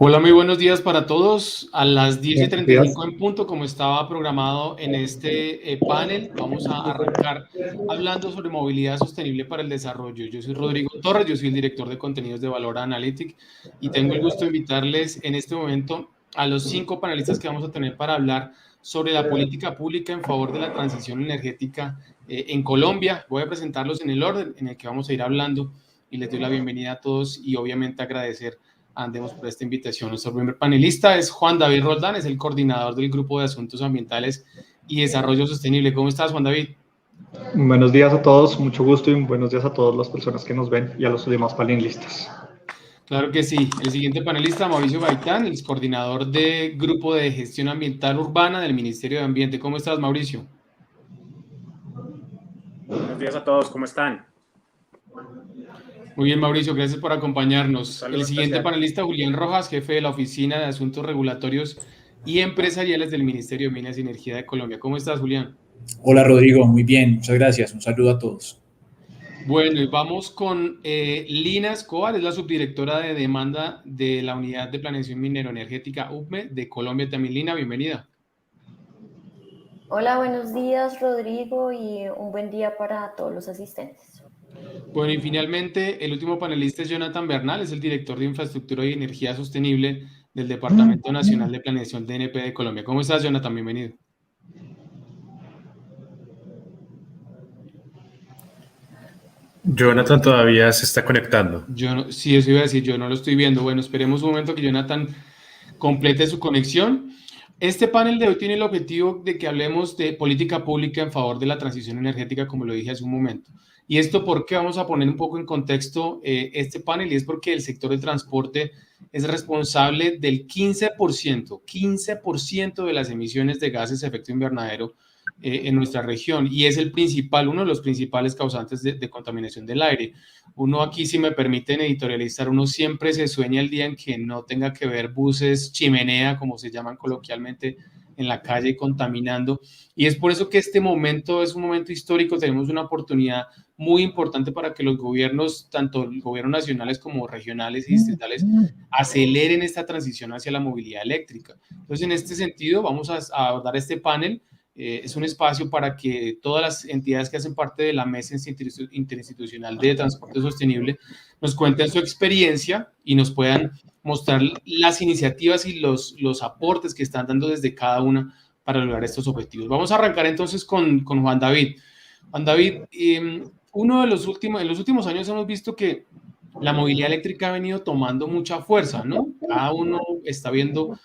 Hola, muy buenos días para todos. A las 10:35 en punto, como estaba programado en este panel, vamos a arrancar hablando sobre movilidad sostenible para el desarrollo. Yo soy Rodrigo Torres, yo soy el director de contenidos de Valora Analytics y tengo el gusto de invitarles en este momento a los 5 panelistas que vamos a tener para hablar sobre la política pública en favor de la transición energética en Colombia. Voy a presentarlos en el orden en el que vamos a ir hablando y les doy la bienvenida a todos y obviamente agradecer a Andemos por esta invitación. Nuestro primer panelista es Juan David Roldán, es el coordinador del Grupo de Asuntos Ambientales y Desarrollo Sostenible. ¿Cómo estás, Juan David? Buenos días a todos, mucho gusto y buenos días a todas las personas que nos ven y a los demás panelistas. Claro que sí. El siguiente panelista, Mauricio Gaitán, el coordinador del Grupo de Gestión Ambiental Urbana del Ministerio de Ambiente. ¿Cómo estás, Mauricio? Buenos días a todos, ¿cómo están? Muy bien, Mauricio, gracias por acompañarnos. Saludos, El siguiente gracias. panelista, Julián Rojas, jefe de la Oficina de Asuntos Regulatorios y Empresariales del Ministerio de Minas y Energía de Colombia. ¿Cómo estás, Julián? Hola, Rodrigo, muy bien, muchas gracias. Un saludo a todos. Bueno, y vamos con Lina Escobar, es la subdirectora de demanda de la Unidad de Planeación Minero-Energética UPME de Colombia. También, Lina, bienvenida. Hola, buenos días, Rodrigo, y un buen día para todos los asistentes. Bueno, y finalmente, el último panelista es Jonathan Bernal, es el director de Infraestructura y Energía Sostenible del Departamento Nacional de Planeación DNP de Colombia. ¿Cómo estás, Jonathan? Bienvenido. Jonathan todavía se está conectando. Sí, eso iba a decir, yo no lo estoy viendo. Bueno, esperemos un momento que Jonathan complete su conexión. Este panel de hoy tiene el objetivo de que hablemos de política pública en favor de la transición energética, como lo dije hace un momento. Y esto porque vamos a poner un poco en contexto este panel, y es porque el sector del transporte es responsable del 15% de las emisiones de gases de efecto invernadero en nuestra región, y es uno de los principales causantes de contaminación del aire. Uno aquí, si me permiten editorializar, uno siempre se sueña el día en que no tenga que ver buses chimenea, como se llaman coloquialmente, en la calle contaminando, y es por eso que este momento es un momento histórico. Tenemos una oportunidad muy importante para que los gobiernos, tanto el gobierno nacionales como regionales y distritales, aceleren esta transición hacia la movilidad eléctrica. Entonces, en este sentido, vamos a abordar este panel. Es un espacio para que todas las entidades que hacen parte de la Mesa Interinstitucional de Transporte Sostenible nos cuenten su experiencia y nos puedan mostrar las iniciativas y los aportes que están dando desde cada una para lograr estos objetivos. Vamos a arrancar entonces con Juan David. Juan David, en los últimos años hemos visto que la movilidad eléctrica ha venido tomando mucha fuerza, ¿no? Cada uno está viendo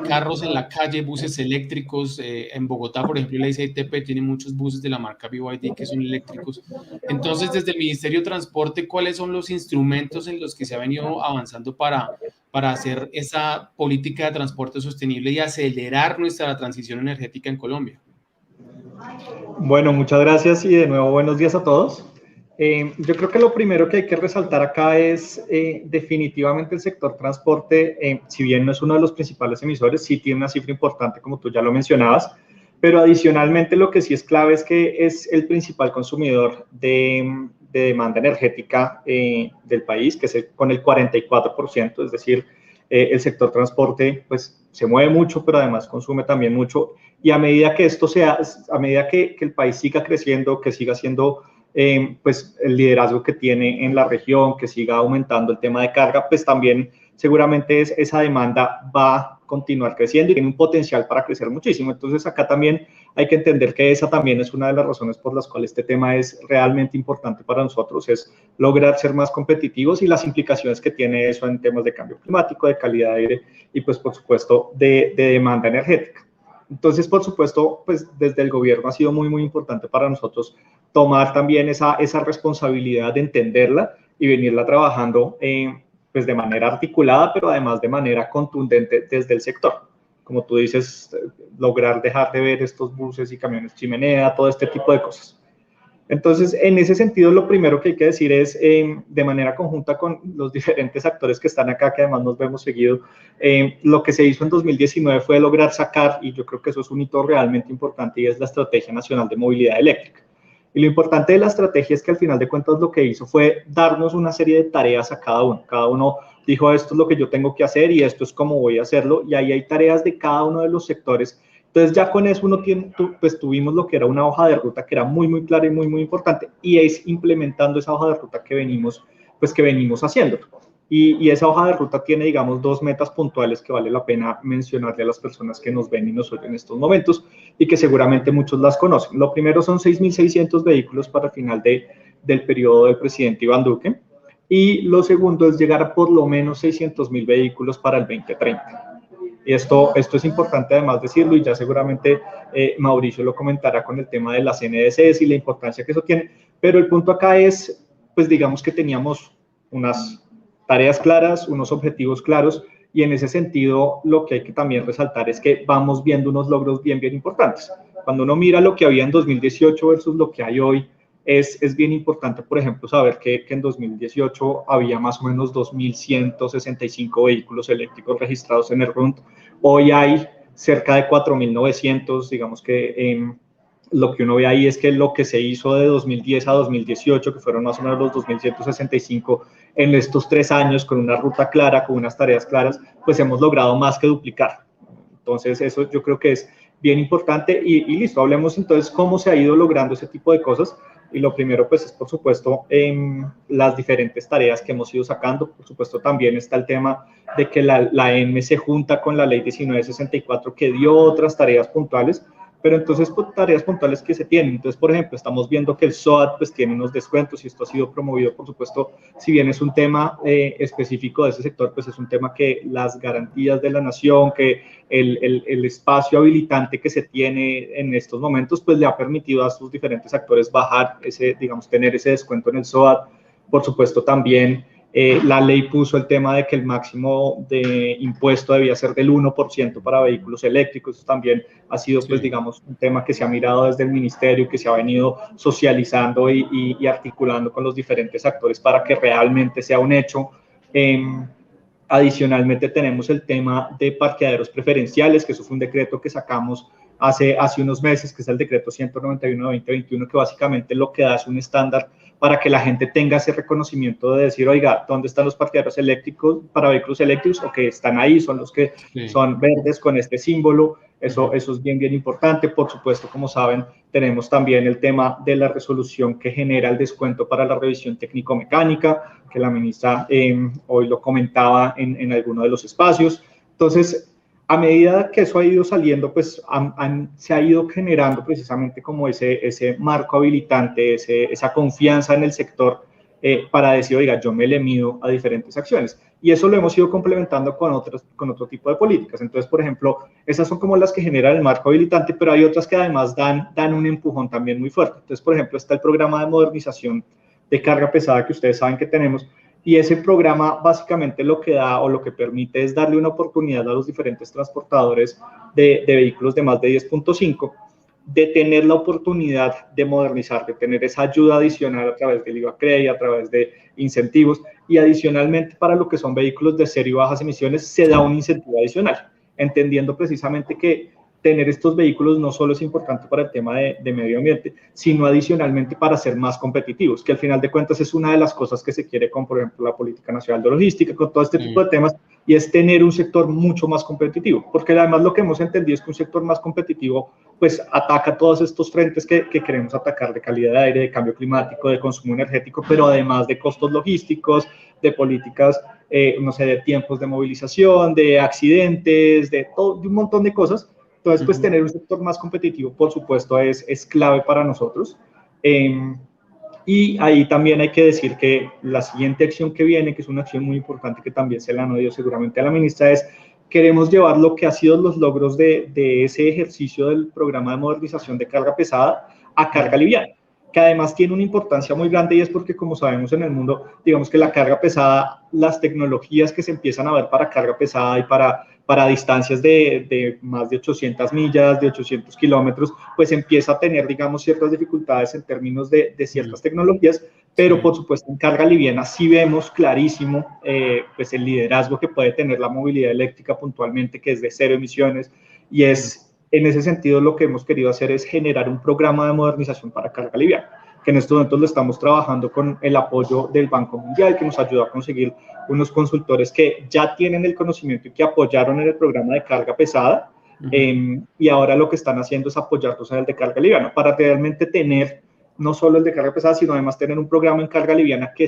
carros en la calle, buses eléctricos. En Bogotá, por ejemplo, la ICITP tiene muchos buses de la marca BYD que son eléctricos. Entonces, desde el Ministerio de Transporte, ¿cuáles son los instrumentos en los que se ha venido avanzando para hacer esa política de transporte sostenible y acelerar nuestra transición energética en Colombia? Bueno, muchas gracias y de nuevo buenos días a todos. Yo creo que lo primero que hay que resaltar acá es definitivamente el sector transporte, si bien no es uno de los principales emisores, sí tiene una cifra importante, como tú ya lo mencionabas, pero adicionalmente lo que sí es clave es que es el principal consumidor de demanda energética del país, que es con el 44%, es decir, el sector transporte pues se mueve mucho, pero además consume también mucho, y a medida que que el país siga creciendo, que siga siendo pues el liderazgo que tiene en la región, que siga aumentando el tema de carga, pues también seguramente esa demanda va a continuar creciendo y tiene un potencial para crecer muchísimo. Entonces acá también hay que entender que esa también es una de las razones por las cuales este tema es realmente importante para nosotros, es lograr ser más competitivos y las implicaciones que tiene eso en temas de cambio climático, de calidad de aire y pues por supuesto de demanda energética. Entonces, por supuesto, pues desde el gobierno ha sido muy, muy importante para nosotros tomar también esa responsabilidad de entenderla y venirla trabajando pues de manera articulada, pero además de manera contundente desde el sector. Como tú dices, lograr dejar de ver estos buses y camiones chimenea, todo este tipo de cosas. Entonces, en ese sentido, lo primero que hay que decir es, de manera conjunta con los diferentes actores que están acá, que además nos vemos seguido, lo que se hizo en 2019 fue lograr sacar, y yo creo que eso es un hito realmente importante, y es la Estrategia Nacional de Movilidad Eléctrica. Y lo importante de la estrategia es que al final de cuentas lo que hizo fue darnos una serie de tareas a cada uno. Cada uno dijo, esto es lo que yo tengo que hacer y esto es cómo voy a hacerlo, y ahí hay tareas de cada uno de los sectores. Entonces ya con eso pues tuvimos lo que era una hoja de ruta que era muy, muy clara y muy, muy importante, y es implementando esa hoja de ruta que venimos haciendo. Y esa hoja de ruta tiene, digamos, 2 metas puntuales que vale la pena mencionarle a las personas que nos ven y nos oyen en estos momentos y que seguramente muchos las conocen. Lo primero son 6.600 vehículos para el final del periodo del presidente Iván Duque, y lo segundo es llegar a por lo menos 600.000 vehículos para el 2030. Y esto es importante además decirlo, y ya seguramente Mauricio lo comentará con el tema de las NDCs y la importancia que eso tiene, pero el punto acá es, pues digamos que teníamos unas tareas claras, unos objetivos claros, y en ese sentido lo que hay que también resaltar es que vamos viendo unos logros bien, bien importantes. Cuando uno mira lo que había en 2018 versus lo que hay hoy, es bien importante, por ejemplo, saber que en 2018 había más o menos 2.165 vehículos eléctricos registrados en el RUNT. Hoy hay cerca de 4.900, digamos que lo que uno ve ahí es que lo que se hizo de 2010 a 2018, que fueron más o menos los 2.165, en estos 3 años, con una ruta clara, con unas tareas claras, pues hemos logrado más que duplicar. Entonces, eso yo creo que es bien importante y listo, hablemos entonces cómo se ha ido logrando ese tipo de cosas. Y lo primero, pues, es por supuesto las diferentes tareas que hemos ido sacando. Por supuesto, también está el tema de que la ENME se junta con la ley 1964, que dio otras tareas puntuales, pero entonces pues, tareas puntuales que se tienen. Entonces, por ejemplo, estamos viendo que el SOAT pues tiene unos descuentos, y esto ha sido promovido, por supuesto, si bien es un tema específico de ese sector, pues es un tema que las garantías de la nación, que el espacio habilitante que se tiene en estos momentos, pues le ha permitido a sus diferentes actores bajar tener ese descuento en el SOAT. Por supuesto, también la ley puso el tema de que el máximo de impuesto debía ser del 1% para vehículos eléctricos. Eso también ha sido, pues, digamos, un tema que se ha mirado desde el ministerio, que se ha venido socializando y articulando con los diferentes actores para que realmente sea un hecho. Adicionalmente tenemos el tema de parqueaderos preferenciales, que eso fue un decreto que sacamos hace unos meses, que es el decreto 191 de 2021, que básicamente lo que da es un estándar para que la gente tenga ese reconocimiento de decir, oiga, ¿dónde están los parqueaderos eléctricos para vehículos eléctricos? O que están ahí, son los que son verdes con este símbolo. Eso es bien, bien importante. Por supuesto, como saben, tenemos también el tema de la resolución que genera el descuento para la revisión técnico-mecánica, que la ministra hoy lo comentaba en alguno de los espacios. Entonces, a medida que eso ha ido saliendo, pues se ha ido generando precisamente como ese marco habilitante, esa confianza en el sector para decir, oiga, yo me le mido a diferentes acciones. Y eso lo hemos ido complementando con otro tipo de políticas. Entonces, por ejemplo, esas son como las que generan el marco habilitante, pero hay otras que además dan un empujón también muy fuerte. Entonces, por ejemplo, está el programa de modernización de carga pesada que ustedes saben que tenemos, y ese programa básicamente lo que da o lo que permite es darle una oportunidad a los diferentes transportadores de vehículos de más de 10.5 de tener la oportunidad de modernizar, de tener esa ayuda adicional a través del IVA-CREI, a través de incentivos, y adicionalmente para lo que son vehículos de cero y bajas emisiones se da un incentivo adicional, entendiendo precisamente que tener estos vehículos no solo es importante para el tema de medio ambiente, sino adicionalmente para ser más competitivos, que al final de cuentas es una de las cosas que se quiere con, por ejemplo, la Política Nacional de Logística, con todo este tipo de temas, y es tener un sector mucho más competitivo, porque además lo que hemos entendido es que un sector más competitivo pues ataca todos estos frentes que queremos atacar, de calidad de aire, de cambio climático, de consumo energético, pero además de costos logísticos, de políticas, de tiempos de movilización, de accidentes, de un montón de cosas. Entonces, pues tener un sector más competitivo, por supuesto, es clave para nosotros. Y ahí también hay que decir que la siguiente acción que viene, que es una acción muy importante que también se la han oído seguramente a la ministra, es queremos llevar lo que ha sido los logros de ese ejercicio del programa de modernización de carga pesada a carga liviana, que además tiene una importancia muy grande, y es porque, como sabemos en el mundo, digamos que la carga pesada, las tecnologías que se empiezan a ver para carga pesada y para para distancias de más de 800 millas, de 800 kilómetros, pues empieza a tener, digamos, ciertas dificultades en términos de ciertas tecnologías, pero por supuesto en carga liviana sí vemos clarísimo pues el liderazgo que puede tener la movilidad eléctrica puntualmente, que es de cero emisiones, y es en ese sentido lo que hemos querido hacer es generar un programa de modernización para carga liviana, que en estos momentos lo estamos trabajando con el apoyo del Banco Mundial, que nos ayudó a conseguir unos consultores que ya tienen el conocimiento y que apoyaron en el programa de carga pesada, y ahora lo que están haciendo es apoyarnos en el de carga liviana, para realmente tener no solo el de carga pesada, sino además tener un programa en carga liviana que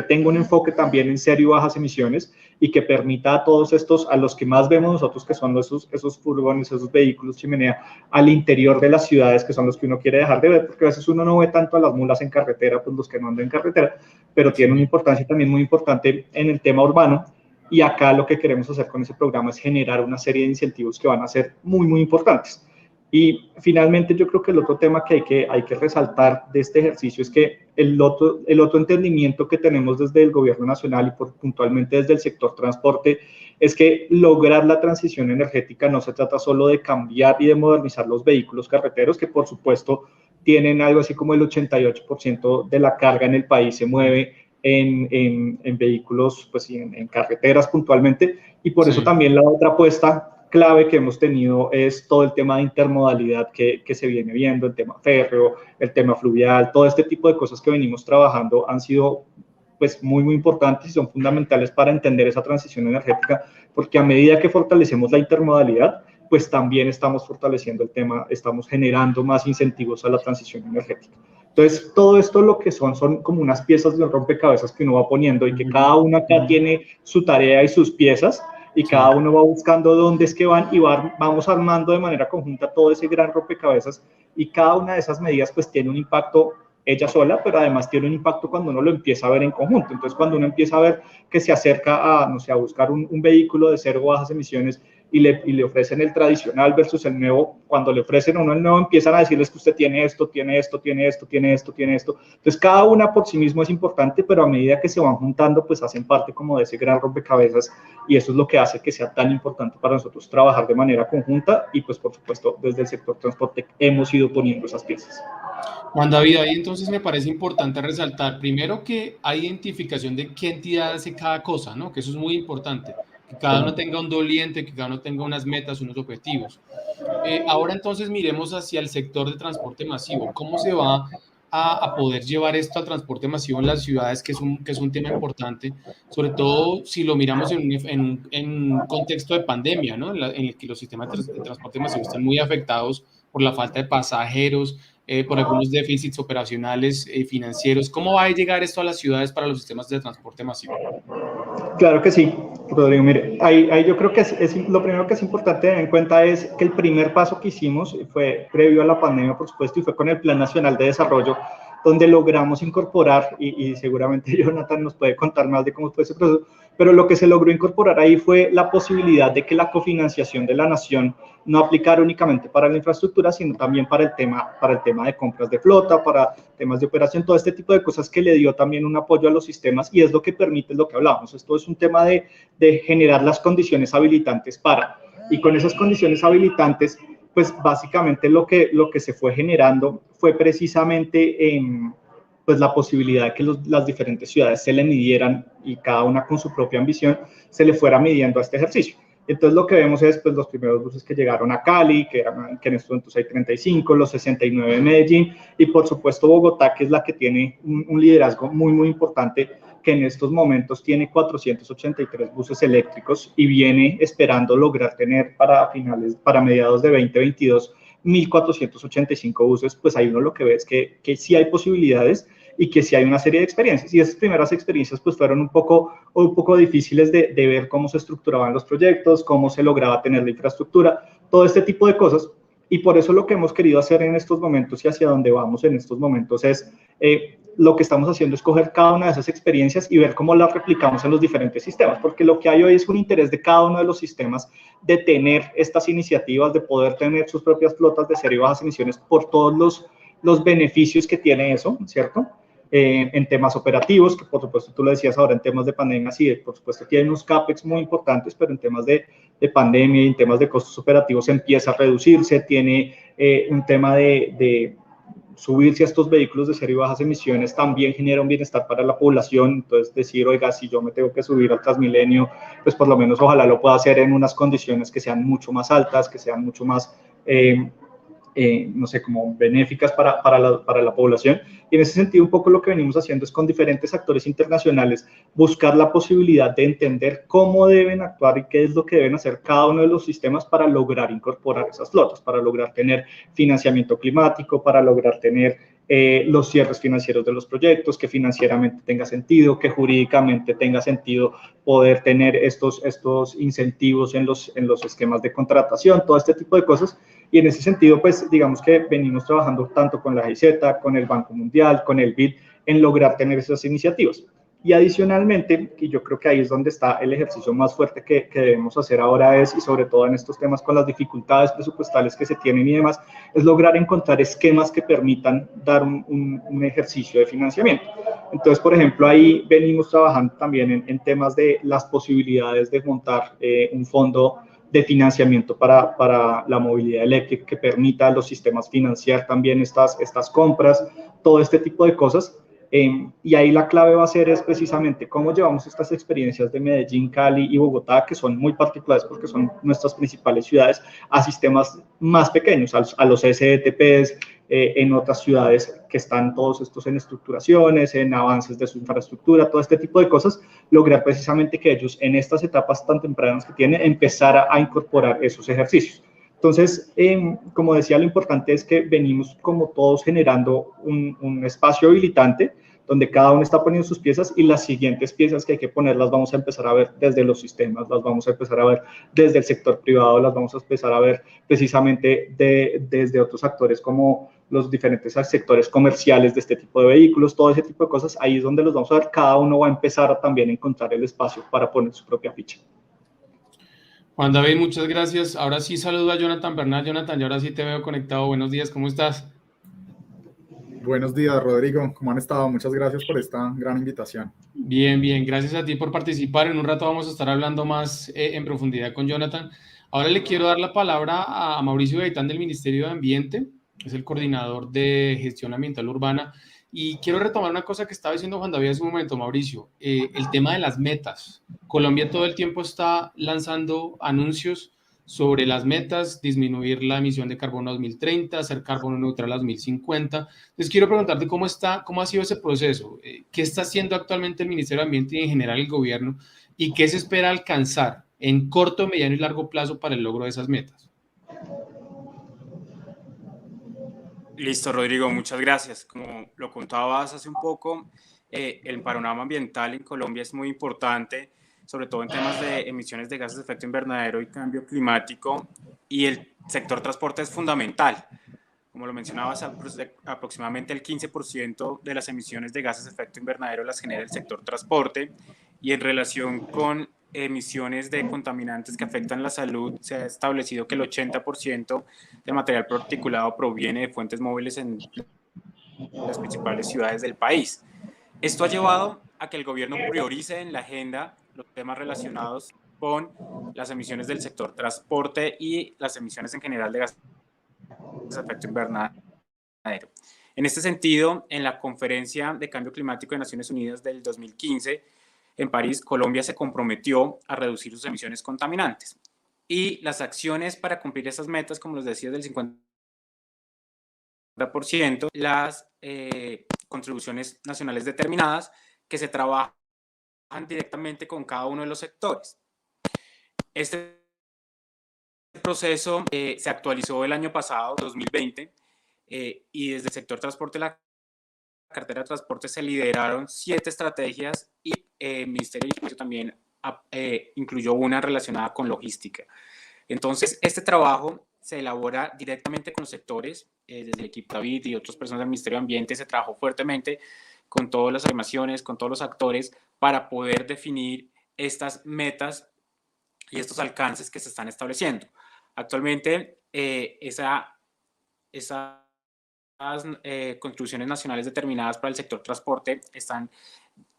tenga un enfoque también en serio y bajas emisiones y que permita a todos estos, a los que más vemos nosotros, que son esos furgones, esos vehículos chimenea, al interior de las ciudades, que son los que uno quiere dejar de ver, porque a veces uno no ve tanto a las mulas en carretera, pues los que no andan en carretera, pero tiene una importancia también muy importante en el tema urbano. Y acá lo que queremos hacer con ese programa es generar una serie de incentivos que van a ser muy, muy importantes. Y finalmente yo creo que el otro tema que hay que resaltar de este ejercicio es que el otro entendimiento que tenemos desde el gobierno nacional y puntualmente desde el sector transporte es que lograr la transición energética no se trata solo de cambiar y de modernizar los vehículos carreteros, que por supuesto tienen algo así como el 88% de la carga en el país se mueve en vehículos, pues en carreteras puntualmente, y por eso también la otra apuesta clave que hemos tenido es todo el tema de intermodalidad que se viene viendo, el tema férreo, el tema fluvial, todo este tipo de cosas que venimos trabajando han sido pues muy, muy importantes y son fundamentales para entender esa transición energética, porque a medida que fortalecemos la intermodalidad, pues también estamos fortaleciendo el tema, estamos generando más incentivos a la transición energética. Entonces, todo esto lo que son como unas piezas de rompecabezas que uno va poniendo y que cada una acá tiene su tarea y sus piezas, y cada uno va buscando dónde es que van y vamos armando de manera conjunta todo ese gran rompecabezas, y cada una de esas medidas pues tiene un impacto ella sola, pero además tiene un impacto cuando uno lo empieza a ver en conjunto. Entonces, cuando uno empieza a ver que se acerca a, no sé, a buscar un vehículo de cero o bajas emisiones y le ofrecen el tradicional versus el nuevo, cuando le ofrecen a uno el nuevo empiezan a decirles que usted tiene esto, tiene esto, tiene esto, tiene esto, tiene esto. Entonces, cada una por sí mismo es importante, pero a medida que se van juntando, pues hacen parte como de ese gran rompecabezas, y eso es lo que hace que sea tan importante para nosotros trabajar de manera conjunta, y pues por supuesto desde el sector transporte hemos ido poniendo esas piezas. Juan David, ahí entonces me parece importante resaltar primero que hay identificación de qué entidad hace cada cosa, ¿no? Que eso es muy importante, que cada uno tenga un doliente, que cada uno tenga unas metas, unos objetivos. Ahora entonces miremos hacia el sector de transporte masivo. ¿Cómo se va a poder llevar esto al transporte masivo en las ciudades, que es un tema importante, sobre todo si lo miramos en un contexto de pandemia, ¿no? En el que los sistemas de transporte masivo están muy afectados por la falta de pasajeros, por algunos déficits operacionales y financieros. ¿Cómo va a llegar esto a las ciudades para los sistemas de transporte masivo? Claro que sí, Rodrigo. Mire, ahí yo creo que lo primero que es importante tener en cuenta es que el primer paso que hicimos fue previo a la pandemia, por supuesto, y fue con el Plan Nacional de Desarrollo, donde logramos incorporar, y seguramente Jonathan nos puede contar más de cómo fue ese proceso, pero lo que se logró incorporar ahí fue la posibilidad de que la cofinanciación de la nación no aplicara únicamente para la infraestructura, sino también para el tema de compras de flota, para temas de operación, todo este tipo de cosas que le dio también un apoyo a los sistemas, y es lo que permite, es lo que hablábamos. Esto es un tema de generar las condiciones habilitantes y con esas condiciones habilitantes, pues básicamente lo que se fue generando fue precisamente pues la posibilidad de que las diferentes ciudades se le midieran, y cada una con su propia ambición se le fuera midiendo a este ejercicio. Entonces lo que vemos es pues los primeros buses que llegaron a Cali, que en estos momentos hay 35, los 69 de Medellín, y por supuesto Bogotá, que es la que tiene un liderazgo muy, muy importante, que en estos momentos tiene 483 buses eléctricos y viene esperando lograr tener para mediados de 2022, 1.485 buses. Pues ahí uno lo que ve es que sí hay posibilidades y que sí hay una serie de experiencias, y esas primeras experiencias pues fueron un poco difíciles de ver cómo se estructuraban los proyectos, cómo se lograba tener la infraestructura, todo este tipo de cosas. Y por eso lo que hemos querido hacer en estos momentos y hacia donde vamos en estos momentos es, lo que estamos haciendo es coger cada una de esas experiencias y ver cómo las replicamos en los diferentes sistemas, porque lo que hay hoy es un interés de cada uno de los sistemas de tener estas iniciativas, de poder tener sus propias flotas de cero y bajas emisiones por todos los beneficios que tiene eso, ¿cierto? en temas operativos, que por supuesto tú lo decías ahora en temas de pandemia, sí, por supuesto tiene unos CAPEX muy importantes, pero en temas de pandemia y en temas de costos operativos empieza a reducirse, tiene un tema de subirse a estos vehículos de cero y bajas emisiones también genera un bienestar para la población. Entonces decir, oiga, si yo me tengo que subir al Transmilenio, pues por lo menos ojalá lo pueda hacer en unas condiciones que sean mucho más altas, que sean mucho más no sé, como benéficas para la población. Y en ese sentido, un poco lo que venimos haciendo es con diferentes actores internacionales buscar la posibilidad de entender cómo deben actuar y qué es lo que deben hacer cada uno de los sistemas para lograr incorporar esas flotas, para lograr tener financiamiento climático, para lograr tener los cierres financieros de los proyectos, que financieramente tenga sentido, que jurídicamente tenga sentido poder tener estos incentivos en los esquemas de contratación, todo este tipo de cosas. Y en ese sentido, pues digamos que venimos trabajando tanto con la GIZ, con el Banco Mundial, con el BID, en lograr tener esas iniciativas. Y adicionalmente, y yo creo que ahí es donde está el ejercicio más fuerte que debemos hacer ahora es, y sobre todo en estos temas con las dificultades presupuestales que se tienen y demás, es lograr encontrar esquemas que permitan dar un ejercicio de financiamiento. Entonces, por ejemplo, ahí venimos trabajando también en temas de las posibilidades de montar un fondo de financiamiento para la movilidad eléctrica que permita a los sistemas financiar también estas compras, todo este tipo de cosas. Y ahí la clave va a ser es precisamente cómo llevamos estas experiencias de Medellín, Cali y Bogotá, que son muy particulares porque son nuestras principales ciudades, a sistemas más pequeños, a los STPs, en otras ciudades que están todos estos en estructuraciones, en avances de su infraestructura, todo este tipo de cosas, lograr precisamente que ellos en estas etapas tan tempranas que tienen, empezar a incorporar esos ejercicios. Entonces, como decía, lo importante es que venimos como todos generando un espacio habilitante donde cada uno está poniendo sus piezas y las siguientes piezas que hay que poner las vamos a empezar a ver desde los sistemas, las vamos a empezar a ver desde el sector privado, las vamos a empezar a ver precisamente desde otros actores como los diferentes sectores comerciales de este tipo de vehículos, todo ese tipo de cosas, ahí es donde los vamos a ver, cada uno va a empezar a también encontrar el espacio para poner su propia ficha. Juan David, muchas gracias. Ahora sí saludo a Jonathan Bernal. Jonathan, y ahora sí te veo conectado. Buenos días, ¿cómo estás? Buenos días, Rodrigo. ¿Cómo han estado? Muchas gracias por esta gran invitación. Bien, bien. Gracias a ti por participar. En un rato vamos a estar hablando más en profundidad con Jonathan. Ahora le quiero dar la palabra a Mauricio Gaitán del Ministerio de Ambiente. Es el coordinador de gestión ambiental urbana. Y quiero retomar una cosa que estaba diciendo Juan David hace un momento, Mauricio. El tema de las metas. Colombia todo el tiempo está lanzando anuncios sobre las metas, disminuir la emisión de carbono a 2030, ser carbono neutral a 2050. Entonces, quiero preguntarte cómo ha sido ese proceso, qué está haciendo actualmente el Ministerio de Ambiente y en general el gobierno, y qué se espera alcanzar en corto, mediano y largo plazo para el logro de esas metas. Listo, Rodrigo, muchas gracias. Como lo contabas hace un poco, el panorama ambiental en Colombia es muy importante, sobre todo en temas de emisiones de gases de efecto invernadero y cambio climático, y el sector transporte es fundamental. Como lo mencionabas, aproximadamente el 15% de las emisiones de gases de efecto invernadero las genera el sector transporte, y en relación con emisiones de contaminantes que afectan la salud, se ha establecido que el 80% del material particulado proviene de fuentes móviles en las principales ciudades del país. Esto ha llevado a que el gobierno priorice en la agenda los temas relacionados con las emisiones del sector transporte y las emisiones en general de gases de efecto invernadero. En este sentido, en la Conferencia de Cambio Climático de Naciones Unidas del 2015, en París, Colombia se comprometió a reducir sus emisiones contaminantes. Y las acciones para cumplir esas metas, como les decía, del 50%, las contribuciones nacionales determinadas que se trabajan directamente con cada uno de los sectores. Este proceso se actualizó el año pasado, 2020, y desde el sector transporte, la cartera de transporte, se lideraron 7 estrategias y el Ministerio de Comercio también incluyó una relacionada con logística. Entonces, este trabajo se elabora directamente con los sectores, desde el equipo David y otras personas del Ministerio de Ambiente se trabajó fuertemente con todas las afirmaciones, con todos los actores, para poder definir estas metas y estos alcances que se están estableciendo. Actualmente, esa contribuciones nacionales determinadas para el sector transporte están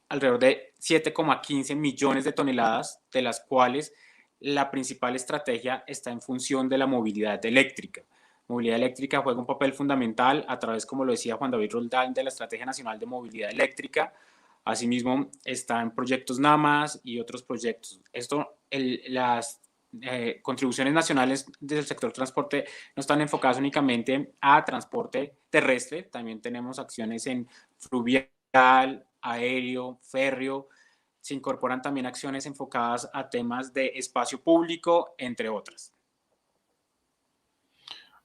alrededor de 7,15 millones de toneladas, de las cuales la principal estrategia está en función de la movilidad eléctrica. Movilidad eléctrica juega un papel fundamental a través, como lo decía Juan David Roldán, de la Estrategia Nacional de Movilidad Eléctrica. Asimismo, están proyectos NAMAS y otros proyectos. Las contribuciones nacionales del sector transporte no están enfocadas únicamente a transporte terrestre, también tenemos acciones en fluvial, aéreo, férreo, se incorporan también acciones enfocadas a temas de espacio público, entre otras.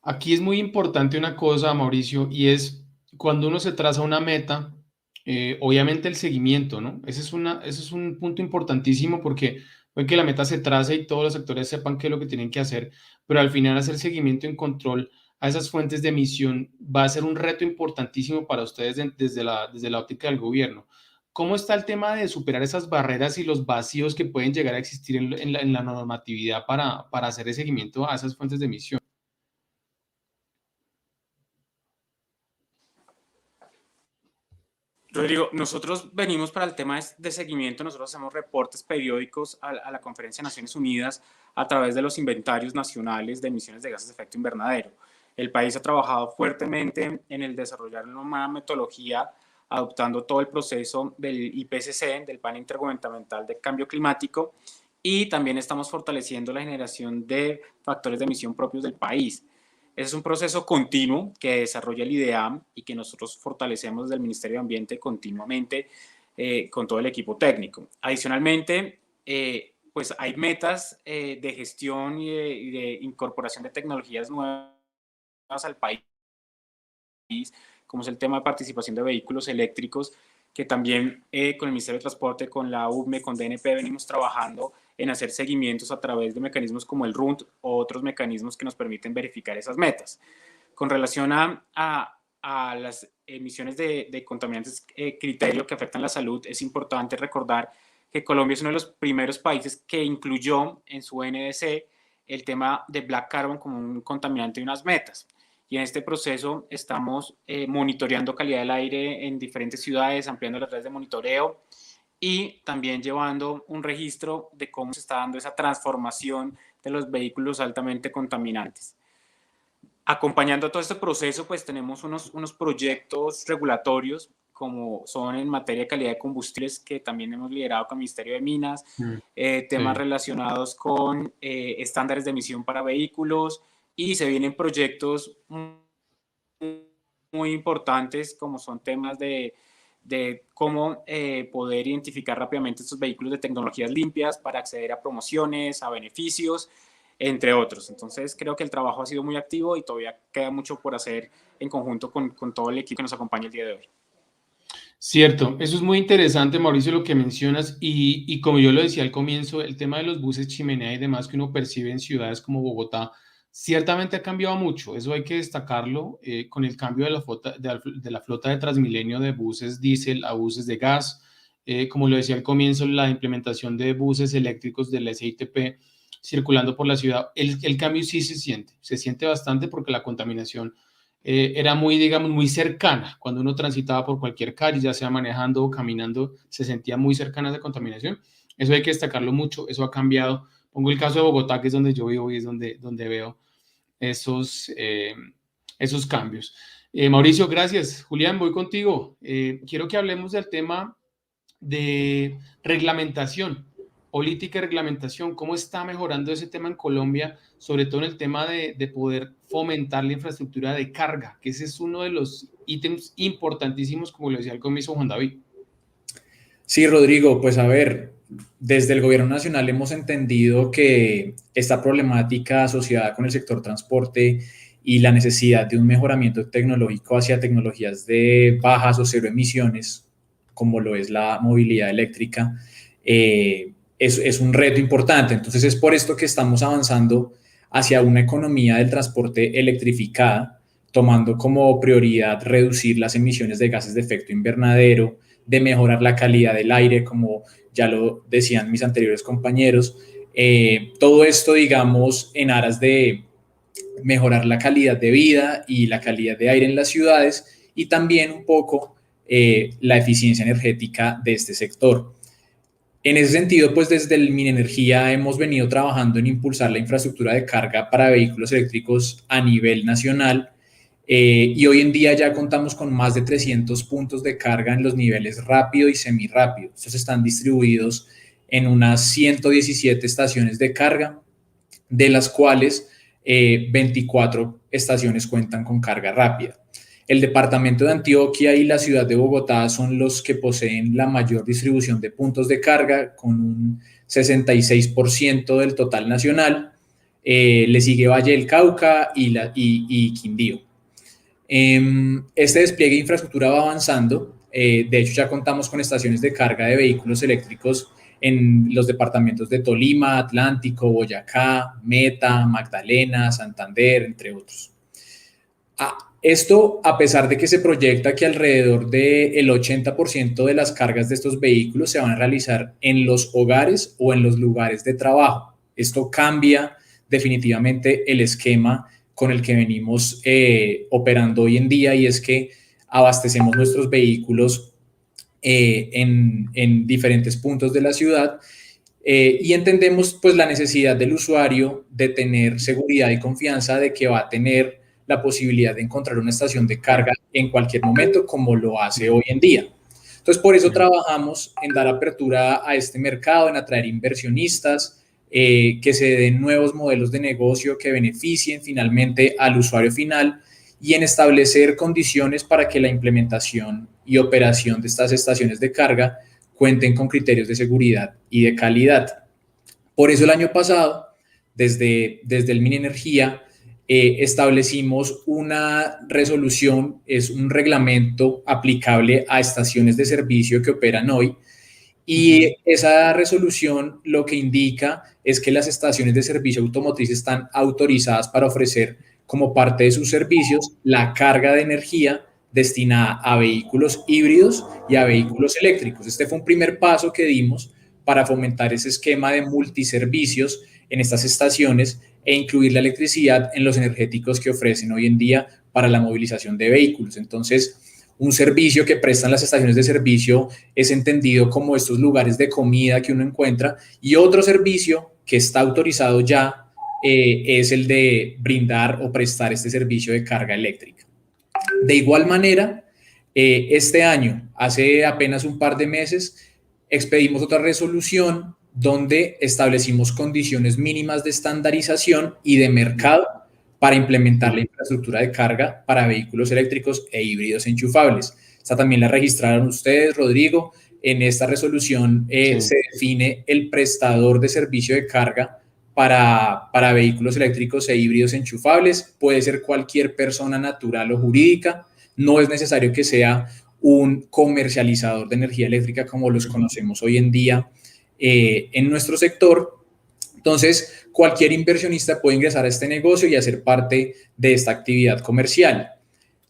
Aquí es muy importante una cosa, Mauricio, y es cuando uno se traza una meta, obviamente el seguimiento, ¿no? Ese es un punto importantísimo porque puede que la meta se trace y todos los sectores sepan qué es lo que tienen que hacer, pero al final hacer seguimiento en control a esas fuentes de emisión va a ser un reto importantísimo para ustedes desde la óptica del gobierno. ¿Cómo está el tema de superar esas barreras y los vacíos que pueden llegar a existir en la normatividad para hacer el seguimiento a esas fuentes de emisión? Rodrigo, nosotros venimos para el tema de seguimiento, nosotros hacemos reportes periódicos a la Conferencia de Naciones Unidas a través de los inventarios nacionales de emisiones de gases de efecto invernadero. El país ha trabajado fuertemente en el desarrollar una metodología adoptando todo el proceso del IPCC, del Panel Intergubernamental de Cambio Climático, y también estamos fortaleciendo la generación de factores de emisión propios del país. Ese es un proceso continuo que desarrolla el IDEAM y que nosotros fortalecemos desde el Ministerio de Ambiente continuamente con todo el equipo técnico. Adicionalmente, pues hay metas de gestión y de incorporación de tecnologías nuevas al país, como es el tema de participación de vehículos eléctricos, que también con el Ministerio de Transporte, con la UME, con DNP, venimos trabajando en hacer seguimientos a través de mecanismos como el RUNT o otros mecanismos que nos permiten verificar esas metas. Con relación a las emisiones de contaminantes criterio que afectan la salud, es importante recordar que Colombia es uno de los primeros países que incluyó en su NDC el tema de Black Carbon como un contaminante de unas metas. Y en este proceso estamos monitoreando calidad del aire en diferentes ciudades, ampliando las redes de monitoreo y también llevando un registro de cómo se está dando esa transformación de los vehículos altamente contaminantes. Acompañando todo este proceso, pues tenemos unos proyectos regulatorios, como son en materia de calidad de combustibles, que también hemos liderado con el Ministerio de Minas, temas relacionados con estándares de emisión para vehículos, y se vienen proyectos muy importantes, como son temas de cómo poder identificar rápidamente estos vehículos de tecnologías limpias para acceder a promociones, a beneficios, entre otros. Entonces, creo que el trabajo ha sido muy activo y todavía queda mucho por hacer en conjunto con todo el equipo que nos acompaña el día de hoy. Cierto, eso es muy interesante, Mauricio, lo que mencionas, y como yo lo decía al comienzo, el tema de los buses chimenea y demás que uno percibe en ciudades como Bogotá, ciertamente ha cambiado mucho, eso hay que destacarlo, con el cambio de la flota de Transmilenio de buses diésel a buses de gas, como lo decía al comienzo, la implementación de buses eléctricos del SITP circulando por la ciudad, el cambio sí se siente bastante porque la contaminación era muy, digamos, muy cercana. Cuando uno transitaba por cualquier calle, ya sea manejando o caminando, se sentía muy cercana esa contaminación. Eso hay que destacarlo mucho, eso ha cambiado. Pongo el caso de Bogotá, que es donde yo vivo y es donde veo esos cambios. Mauricio, gracias. Julián, voy contigo. Quiero que hablemos del tema de reglamentación, política y reglamentación. ¿Cómo está mejorando ese tema en Colombia? Sobre todo en el tema de poder fomentar la infraestructura de carga, que ese es uno de los ítems importantísimos, como lo decía al comienzo Juan David. Sí, Rodrigo, pues a ver, desde el gobierno nacional hemos entendido que esta problemática asociada con el sector transporte y la necesidad de un mejoramiento tecnológico hacia tecnologías de bajas o cero emisiones, como lo es la movilidad eléctrica, es un reto importante. Entonces es por esto que estamos avanzando hacia una economía del transporte electrificada, tomando como prioridad reducir las emisiones de gases de efecto invernadero, de mejorar la calidad del aire, como ya lo decían mis anteriores compañeros. Todo esto, digamos, en aras de mejorar la calidad de vida y la calidad de aire en las ciudades y también un poco la eficiencia energética de este sector. En ese sentido, pues desde el Minenergía hemos venido trabajando en impulsar la infraestructura de carga para vehículos eléctricos a nivel nacional y hoy en día ya contamos con más de 300 puntos de carga en los niveles rápido y semirápido. Estos están distribuidos en unas 117 estaciones de carga, de las cuales 24 estaciones cuentan con carga rápida. El departamento de Antioquia y la ciudad de Bogotá son los que poseen la mayor distribución de puntos de carga, con un 66% del total nacional. Le sigue Valle del Cauca y Quindío. Este despliegue de infraestructura va avanzando. De hecho, ya contamos con estaciones de carga de vehículos eléctricos en los departamentos de Tolima, Atlántico, Boyacá, Meta, Magdalena, Santander, entre otros. Esto a pesar de que se proyecta que alrededor del 80% de las cargas de estos vehículos se van a realizar en los hogares o en los lugares de trabajo. Esto cambia definitivamente el esquema con el que venimos operando hoy en día, y es que abastecemos nuestros vehículos en diferentes puntos de la ciudad y entendemos pues la necesidad del usuario de tener seguridad y confianza de que va a tener la posibilidad de encontrar una estación de carga en cualquier momento, como lo hace hoy en día. Entonces, por eso trabajamos en dar apertura a este mercado, en atraer inversionistas, que se den nuevos modelos de negocio que beneficien finalmente al usuario final y en establecer condiciones para que la implementación y operación de estas estaciones de carga cuenten con criterios de seguridad y de calidad. Por eso el año pasado, desde el Minenergía, establecimos una resolución, es un reglamento aplicable a estaciones de servicio que operan hoy, y esa resolución lo que indica es que las estaciones de servicio automotriz están autorizadas para ofrecer como parte de sus servicios la carga de energía destinada a vehículos híbridos y a vehículos eléctricos. Este fue un primer paso que dimos para fomentar ese esquema de multiservicios en estas estaciones e incluir la electricidad en los energéticos que ofrecen hoy en día para la movilización de vehículos. Entonces, un servicio que prestan las estaciones de servicio es entendido como estos lugares de comida que uno encuentra, y otro servicio que está autorizado ya es el de brindar o prestar este servicio de carga eléctrica. De igual manera, este año, hace apenas un par de meses, expedimos otra resolución donde establecimos condiciones mínimas de estandarización y de mercado para implementar la infraestructura de carga para vehículos eléctricos e híbridos enchufables. Esta también la registraron ustedes, Rodrigo. En esta resolución se define el prestador de servicio de carga para vehículos eléctricos e híbridos enchufables. Puede ser cualquier persona natural o jurídica. No es necesario que sea un comercializador de energía eléctrica como los conocemos hoy en día en nuestro sector. Entonces, cualquier inversionista puede ingresar a este negocio y hacer parte de esta actividad comercial.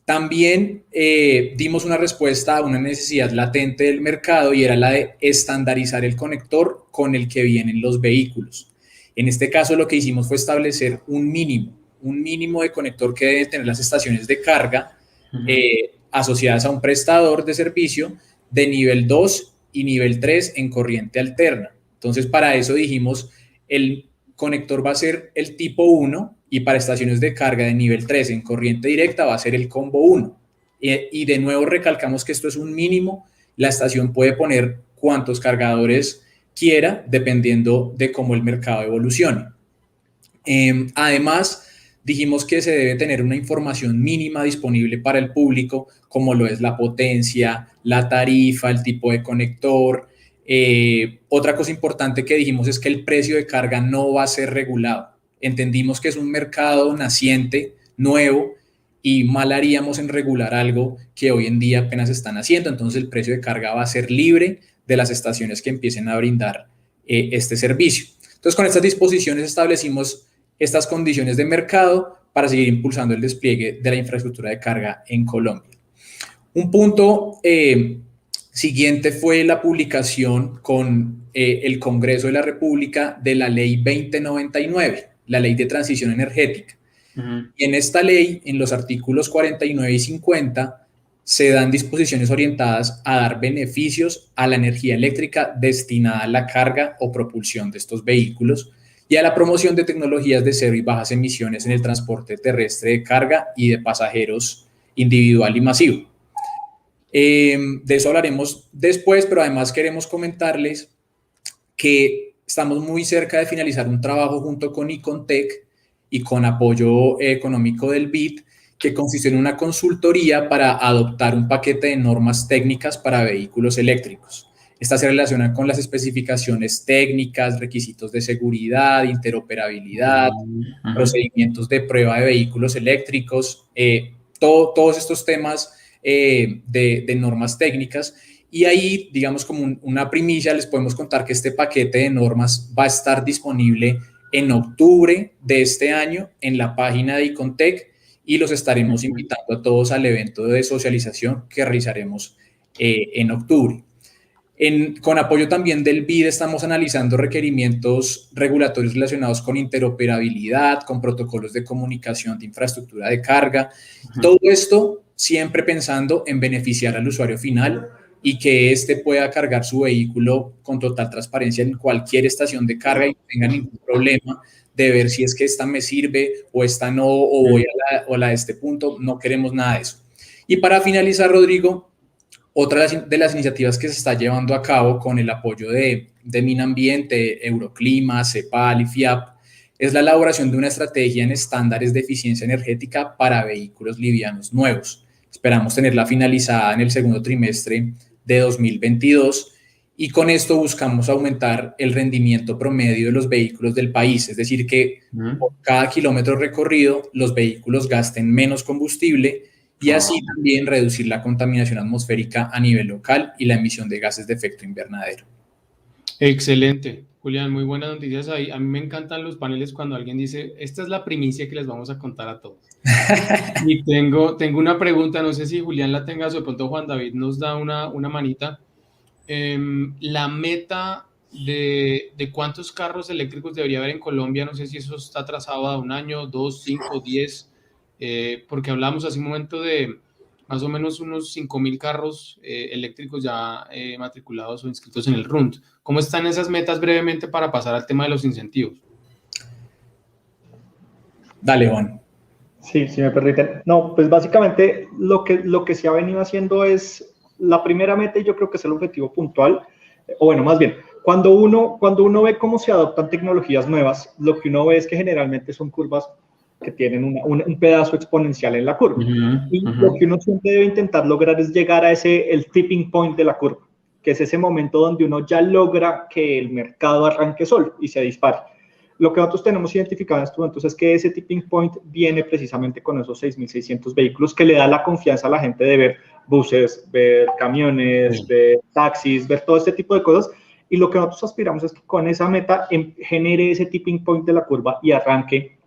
También dimos una respuesta a una necesidad latente del mercado, y era la de estandarizar el conector con el que vienen los vehículos. En este caso, lo que hicimos fue establecer un mínimo de conector que deben tener las estaciones de carga asociadas a un prestador de servicio de nivel 2 y nivel 3 en corriente alterna. Entonces, para eso dijimos, el conector va a ser el tipo 1, y para estaciones de carga de nivel 3 en corriente directa va a ser el combo 1. Y de nuevo recalcamos que esto es un mínimo. La estación puede poner cuantos cargadores quiera, dependiendo de cómo el mercado evolucione. Además, dijimos que se debe tener una información mínima disponible para el público, como lo es la potencia, la tarifa, el tipo de conector. Otra cosa importante que dijimos es que el precio de carga no va a ser regulado. Entendimos que es un mercado naciente, nuevo, y mal haríamos en regular algo que hoy en día apenas están haciendo. Entonces, el precio de carga va a ser libre de las estaciones que empiecen a brindar este servicio. Entonces, con estas disposiciones establecimos estas condiciones de mercado para seguir impulsando el despliegue de la infraestructura de carga en Colombia. Un punto siguiente fue la publicación con el Congreso de la República de la Ley 2099, la Ley de Transición Energética. Y en esta ley, en los artículos 49 y 50, se dan disposiciones orientadas a dar beneficios a la energía eléctrica destinada a la carga o propulsión de estos vehículos y a la promoción de tecnologías de cero y bajas emisiones en el transporte terrestre de carga y de pasajeros individual y masivo. De eso hablaremos después, pero además queremos comentarles que estamos muy cerca de finalizar un trabajo junto con Icontec y con apoyo económico del BID, que consistió en una consultoría para adoptar un paquete de normas técnicas para vehículos eléctricos. Estas se relacionan con las especificaciones técnicas, requisitos de seguridad, interoperabilidad, procedimientos de prueba de vehículos eléctricos, todos estos temas de normas técnicas. Y ahí, digamos, como una primicia, les podemos contar que este paquete de normas va a estar disponible en octubre de este año en la página de Icontec, y los estaremos invitando a todos al evento de socialización que realizaremos en octubre. Con apoyo también del BID estamos analizando requerimientos regulatorios relacionados con interoperabilidad, con protocolos de comunicación de infraestructura de carga. Todo esto siempre pensando en beneficiar al usuario final y que éste pueda cargar su vehículo con total transparencia en cualquier estación de carga y no tenga ningún problema de ver si es que esta me sirve o esta no, o voy a la de este punto. No queremos nada de eso. Y para finalizar, Rodrigo, otra de las iniciativas que se está llevando a cabo con el apoyo de Minambiente, Euroclima, CEPAL y FIAP es la elaboración de una estrategia en estándares de eficiencia energética para vehículos livianos nuevos. Esperamos tenerla finalizada en el segundo trimestre de 2022. Y con esto buscamos aumentar el rendimiento promedio de los vehículos del país, es decir, que por cada kilómetro recorrido los vehículos gasten menos combustible y así también reducir la contaminación atmosférica a nivel local y la emisión de gases de efecto invernadero. Excelente, Julián, muy buenas noticias ahí. A mí me encantan los paneles cuando alguien dice, esta es la primicia que les vamos a contar a todos. Y tengo una pregunta, no sé si Julián la tenga, o de pronto Juan David nos da una manita. La meta de cuántos carros eléctricos debería haber en Colombia, no sé si eso está trazado a 1 año, 2, 5, 10, porque hablamos hace un momento de más o menos unos 5.000 carros eléctricos ya matriculados o inscritos en el RUND. ¿Cómo están esas metas brevemente para pasar al tema de los incentivos? Dale, Juan. Sí, si me permiten. No, pues básicamente lo que se ha venido haciendo es la primera meta, y yo creo que es el objetivo puntual, o bueno, más bien, cuando uno ve cómo se adoptan tecnologías nuevas, lo que uno ve es que generalmente son curvas que tienen un pedazo exponencial en la curva. Y lo que uno siempre debe intentar lograr es llegar a el tipping point de la curva, que es ese momento donde uno ya logra que el mercado arranque solo y se dispare. Lo que nosotros tenemos identificado en estos momentos es que ese tipping point viene precisamente con esos 6.600 vehículos que le da la confianza a la gente de ver buses, ver camiones, ver taxis, ver todo este tipo de cosas. Y lo que nosotros aspiramos es que con esa meta genere ese tipping point de la curva y arranque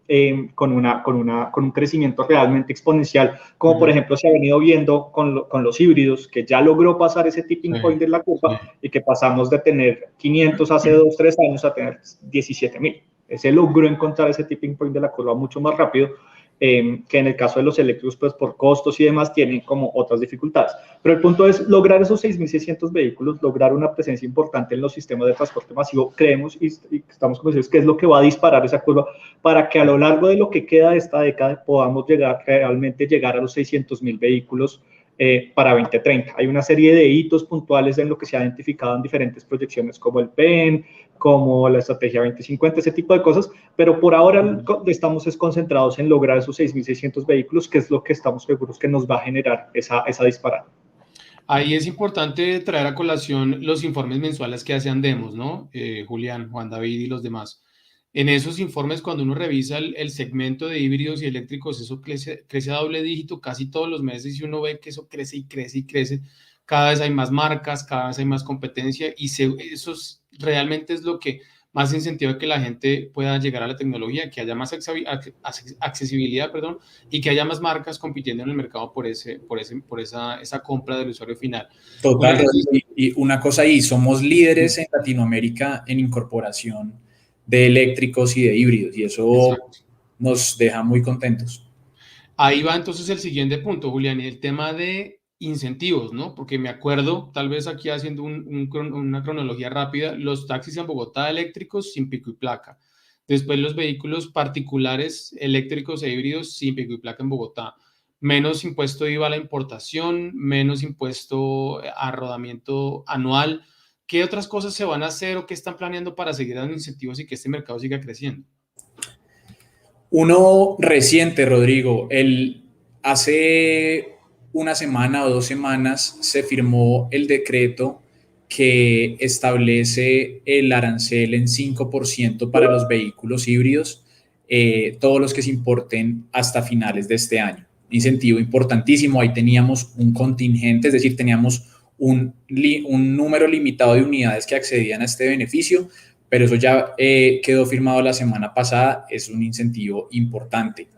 con un crecimiento realmente exponencial, como por ejemplo se ha venido viendo con los híbridos, que ya logró pasar ese tipping point de la curva y que pasamos de tener 500 hace 2, 3 años a tener 17.000. Se logró encontrar ese tipping point de la curva mucho más rápido, que en el caso de los eléctricos, pues por costos y demás, tienen como otras dificultades. Pero el punto es lograr esos 6.600 vehículos, lograr una presencia importante en los sistemas de transporte masivo. Creemos y estamos convencidos que es lo que va a disparar esa curva para que a lo largo de lo que queda de esta década podamos realmente llegar a los 600.000 vehículos para 2030. Hay una serie de hitos puntuales en lo que se ha identificado en diferentes proyecciones, como el PEN, como la estrategia 2050, ese tipo de cosas, pero por ahora estamos concentrados en lograr esos 6.600 vehículos, que es lo que estamos seguros que nos va a generar esa disparada. Ahí es importante traer a colación los informes mensuales que hace Andemos, ¿no? Julián, Juan David y los demás. En esos informes, cuando uno revisa el segmento de híbridos y eléctricos, eso crece a doble dígito casi todos los meses y uno ve que eso crece y crece y crece. Cada vez hay más marcas, cada vez hay más competencia y eso realmente es lo que más incentiva que la gente pueda llegar a la tecnología, que haya más accesibilidad, y que haya más marcas compitiendo en el mercado por esa compra del usuario final. Total, y una cosa ahí, somos líderes en Latinoamérica en incorporación de eléctricos y de híbridos, y eso nos deja muy contentos. Ahí va entonces el siguiente punto, Julián, el tema de incentivos, ¿no? Porque me acuerdo, tal vez aquí haciendo una cronología rápida, los taxis en Bogotá eléctricos sin pico y placa. Después los vehículos particulares eléctricos e híbridos sin pico y placa en Bogotá. Menos impuesto IVA a la importación, menos impuesto a rodamiento anual. ¿Qué otras cosas se van a hacer o qué están planeando para seguir dando incentivos y que este mercado siga creciendo? Uno reciente, Rodrigo, hace una semana o 2 semanas se firmó el decreto que establece el arancel en 5% para los vehículos híbridos, todos los que se importen hasta finales de este año. Incentivo importantísimo, ahí teníamos un contingente, es decir, teníamos un número limitado de unidades que accedían a este beneficio, pero eso ya quedó firmado la semana pasada, es un incentivo importante.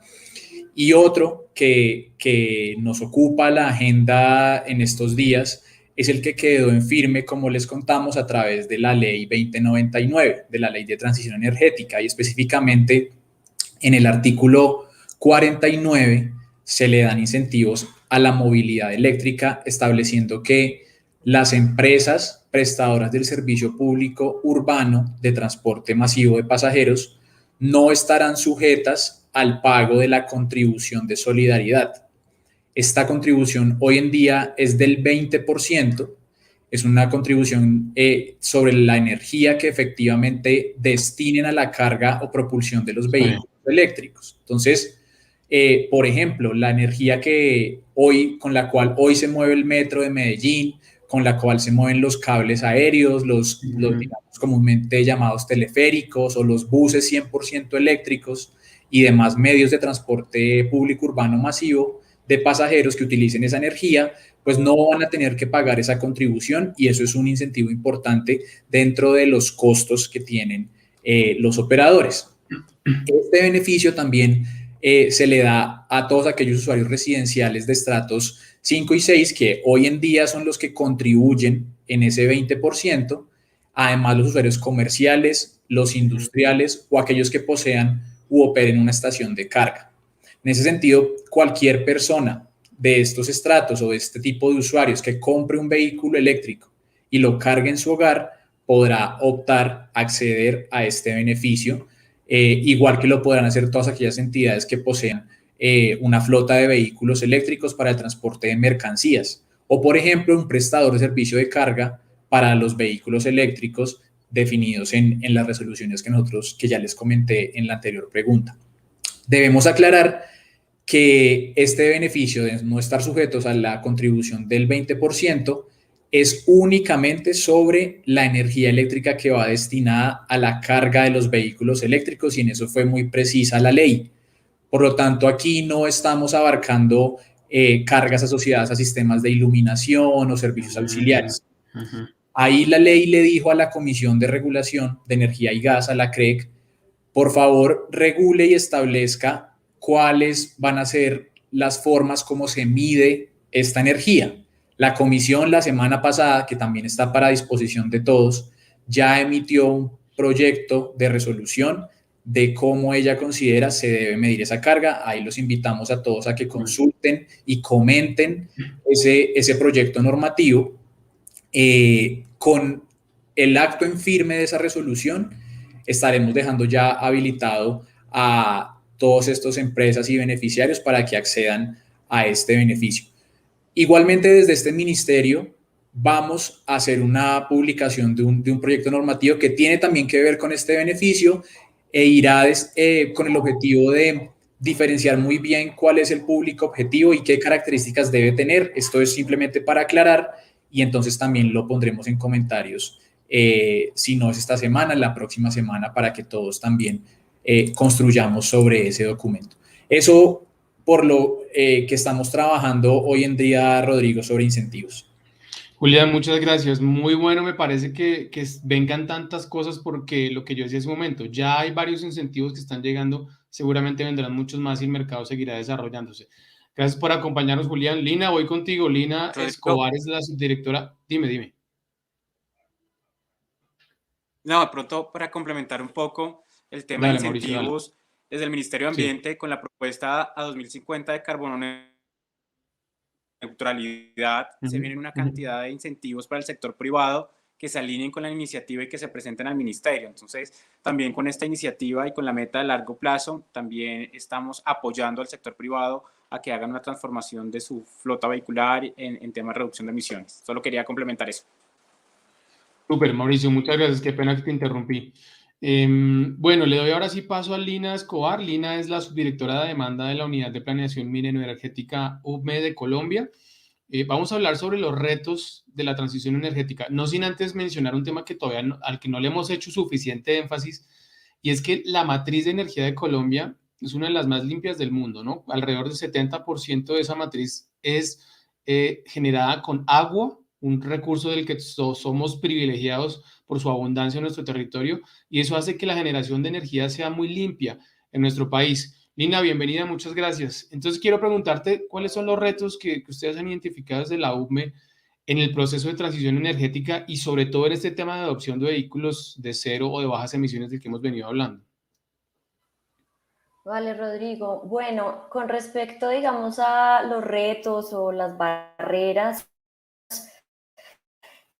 Y otro que nos ocupa la agenda en estos días es el que quedó en firme, como les contamos, a través de la Ley 2099, de la Ley de Transición Energética, y específicamente en el artículo 49 se le dan incentivos a la movilidad eléctrica, estableciendo que las empresas prestadoras del servicio público urbano de transporte masivo de pasajeros no estarán sujetas al pago de la contribución de solidaridad. Esta contribución hoy en día es del 20%, es una contribución sobre la energía que efectivamente destinen a la carga o propulsión de los vehículos eléctricos. Entonces, por ejemplo, la energía con la cual hoy se mueve el metro de Medellín, con la cual se mueven los cables aéreos, los digamos, comúnmente llamados teleféricos o los buses 100% eléctricos y demás medios de transporte público urbano masivo de pasajeros que utilicen esa energía, pues no van a tener que pagar esa contribución, y eso es un incentivo importante dentro de los costos que tienen los operadores. Este beneficio también se le da a todos aquellos usuarios residenciales de estratos 5 y 6, que hoy en día son los que contribuyen en ese 20%, además los usuarios comerciales, los industriales o aquellos que posean u operen una estación de carga. En ese sentido, cualquier persona de estos estratos o de este tipo de usuarios que compre un vehículo eléctrico y lo cargue en su hogar podrá optar a acceder a este beneficio, igual que lo podrán hacer todas aquellas entidades que posean una flota de vehículos eléctricos para el transporte de mercancías, o por ejemplo un prestador de servicio de carga para los vehículos eléctricos definidos en las resoluciones que ya les comenté en la anterior pregunta. Debemos aclarar que este beneficio de no estar sujetos a la contribución del 20% es únicamente sobre la energía eléctrica que va destinada a la carga de los vehículos eléctricos, y en eso fue muy precisa la ley. Por lo tanto, aquí no estamos abarcando cargas asociadas a sistemas de iluminación o servicios auxiliares. Ahí la ley le dijo a la Comisión de Regulación de Energía y Gas, a la CREG, por favor, regule y establezca cuáles van a ser las formas como se mide esta energía. La comisión la semana pasada, que también está para disposición de todos, ya emitió un proyecto de resolución de cómo ella considera se debe medir esa carga. Ahí los invitamos a todos a que consulten y comenten ese proyecto normativo. Con el acto en firme de esa resolución, estaremos dejando ya habilitado a todas estas empresas y beneficiarios para que accedan a este beneficio. Igualmente, desde este ministerio vamos a hacer una publicación de un proyecto normativo que tiene también que ver con este beneficio e irá con el objetivo de diferenciar muy bien cuál es el público objetivo y qué características debe tener. Esto es simplemente para aclarar, y entonces también lo pondremos en comentarios, si no es esta semana, la próxima semana, para que todos también construyamos sobre ese documento. Eso por lo que estamos trabajando hoy en día, Rodrigo, sobre incentivos. Julián, muchas gracias. Muy bueno, me parece que vengan tantas cosas, porque lo que yo decía hace un momento, ya hay varios incentivos que están llegando, seguramente vendrán muchos más y el mercado seguirá desarrollándose. Gracias por acompañarnos, Julián. Lina, voy contigo. Lina Escobar es la subdirectora. Dime. No, de pronto para complementar un poco el tema de incentivos, desde el Ministerio de Sí. Ambiente con la propuesta a 2050 de carbono neutralidad. Se vienen una cantidad de incentivos para el sector privado que se alineen con la iniciativa y que se presenten al ministerio. Entonces, también con esta iniciativa y con la meta de largo plazo, también estamos apoyando al sector privado a que hagan una transformación de su flota vehicular en temas de reducción de emisiones. Solo quería complementar eso. Súper, Mauricio, muchas gracias. Qué pena que te interrumpí. Bueno, le doy ahora sí paso a Lina Escobar. Lina es la subdirectora de demanda de la Unidad de Planeación Minero-Energética UME de Colombia. Vamos a hablar sobre los retos de la transición energética, no sin antes mencionar un tema que todavía al que no le hemos hecho suficiente énfasis, y es que la matriz de energía de Colombia es una de las más limpias del mundo, ¿no? Alrededor del 70% de esa matriz es generada con agua, un recurso del que somos privilegiados por su abundancia en nuestro territorio, y eso hace que la generación de energía sea muy limpia en nuestro país. Lina, bienvenida, muchas gracias. Entonces quiero preguntarte cuáles son los retos que ustedes han identificado desde la UME en el proceso de transición energética y sobre todo en este tema de adopción de vehículos de cero o de bajas emisiones del que hemos venido hablando. Vale, Rodrigo. Bueno, con respecto, digamos, a los retos o las barreras,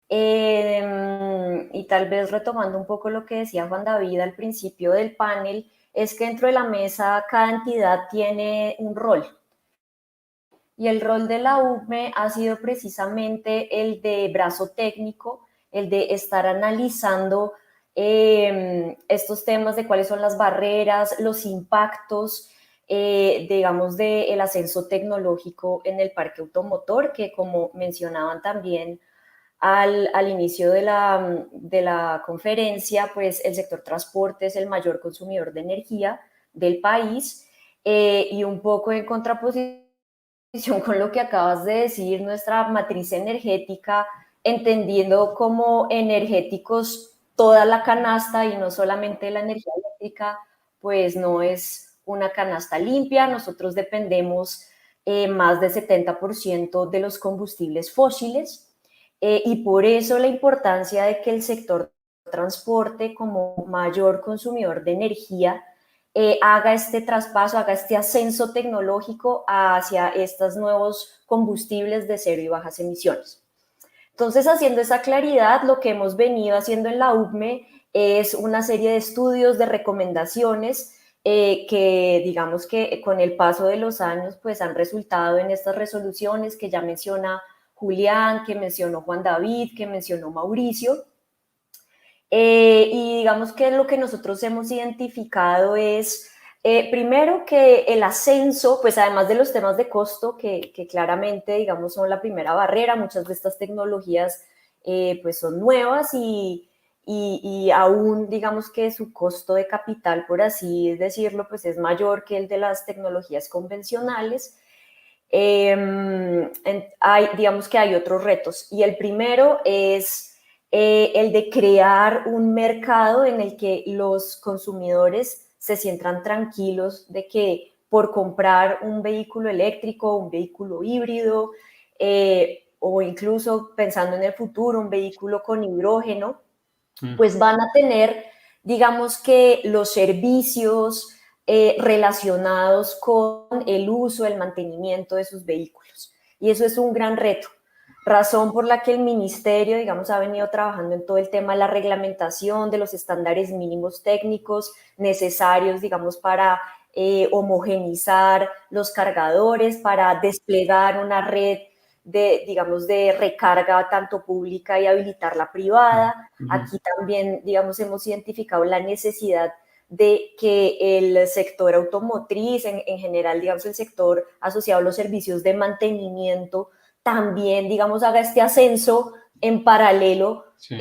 y tal vez retomando un poco lo que decía Juan David al principio del panel, es que dentro de la mesa cada entidad tiene un rol. Y el rol de la UME ha sido precisamente el de brazo técnico, el de estar analizando estos temas de cuáles son las barreras, los impactos, digamos, del ascenso tecnológico en el parque automotor, que como mencionaban también al inicio de la conferencia, pues el sector transporte es el mayor consumidor de energía del país, y un poco en contraposición con lo que acabas de decir, nuestra matriz energética, entendiendo como energéticos toda la canasta y no solamente la energía eléctrica, pues no es una canasta limpia. Nosotros dependemos más del 70% de los combustibles fósiles, y por eso la importancia de que el sector transporte como mayor consumidor de energía haga este traspaso, haga este ascenso tecnológico hacia estos nuevos combustibles de cero y bajas emisiones. Entonces, haciendo esa claridad, lo que hemos venido haciendo en la UCME es una serie de estudios, de recomendaciones, que digamos que con el paso de los años pues han resultado en estas resoluciones que ya menciona Julián, que mencionó Juan David, que mencionó Mauricio. Y digamos que lo que nosotros hemos identificado es, primero, que el ascenso, pues además de los temas de costo, que claramente, digamos, son la primera barrera, muchas de estas tecnologías pues son nuevas y aún, digamos que su costo de capital, por así decirlo, pues es mayor que el de las tecnologías convencionales. Digamos que hay otros retos, y el primero es el de crear un mercado en el que los consumidores se sientan tranquilos de que por comprar un vehículo eléctrico, un vehículo híbrido, o incluso pensando en el futuro, un vehículo con hidrógeno, pues van a tener, digamos que los servicios relacionados con el uso, el mantenimiento de sus vehículos. Y eso es un gran reto, razón por la que el ministerio, digamos, ha venido trabajando en todo el tema de la reglamentación, de los estándares mínimos técnicos necesarios, digamos, para homogenizar los cargadores, para desplegar una red de, digamos, de recarga tanto pública y habilitar la privada. Aquí también, digamos, hemos identificado la necesidad de que el sector automotriz, en general, digamos, el sector asociado a los servicios de mantenimiento, también, digamos, haga este ascenso en paralelo, sí.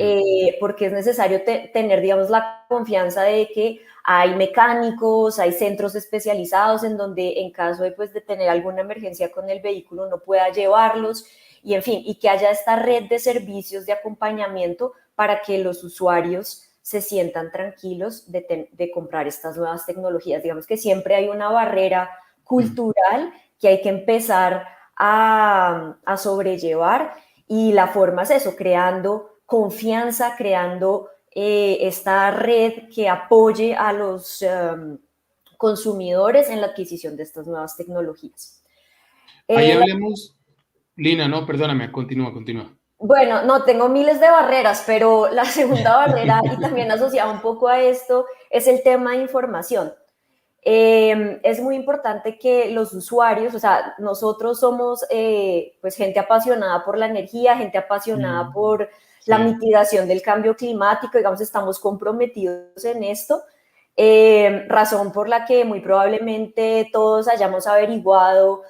Porque es necesario tener, digamos, la confianza de que hay mecánicos, hay centros especializados en donde en caso de, pues, de tener alguna emergencia con el vehículo no pueda llevarlos, y en fin, y que haya esta red de servicios de acompañamiento para que los usuarios se sientan tranquilos de comprar estas nuevas tecnologías. Digamos que siempre hay una barrera cultural que hay que empezar a sobrellevar, y la forma es eso, creando confianza, creando esta red que apoye a los consumidores en la adquisición de estas nuevas tecnologías. Ahí hablemos, Lina, no, perdóname, continúa. Bueno, no, tengo miles de barreras, pero la segunda barrera, y también asociada un poco a esto, es el tema de información. Es muy importante que los usuarios, o sea, nosotros somos pues gente apasionada por la energía, gente apasionada por la mitigación del cambio climático, digamos, estamos comprometidos en esto, razón por la que muy probablemente todos hayamos averiguado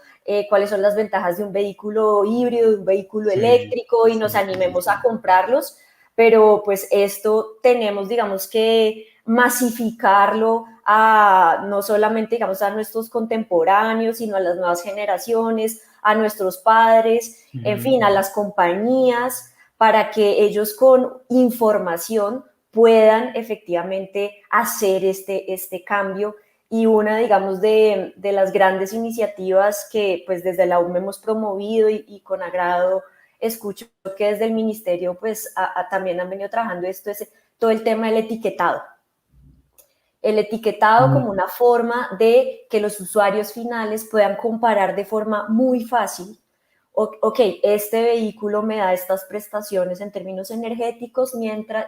cuáles son las ventajas de un vehículo híbrido, de un vehículo eléctrico y nos animemos a comprarlos, pero pues esto tenemos, digamos, que masificarlo a no solamente, digamos, a nuestros contemporáneos, sino a las nuevas generaciones, a nuestros padres, en fin, a las compañías, para que ellos con información puedan efectivamente hacer este cambio. Y una, digamos, de las grandes iniciativas que pues desde la UM hemos promovido y con agrado escucho que desde el ministerio pues también han venido trabajando esto, es todo el tema del etiquetado. El etiquetado como una forma de que los usuarios finales puedan comparar de forma muy fácil. Ok, este vehículo me da estas prestaciones en términos energéticos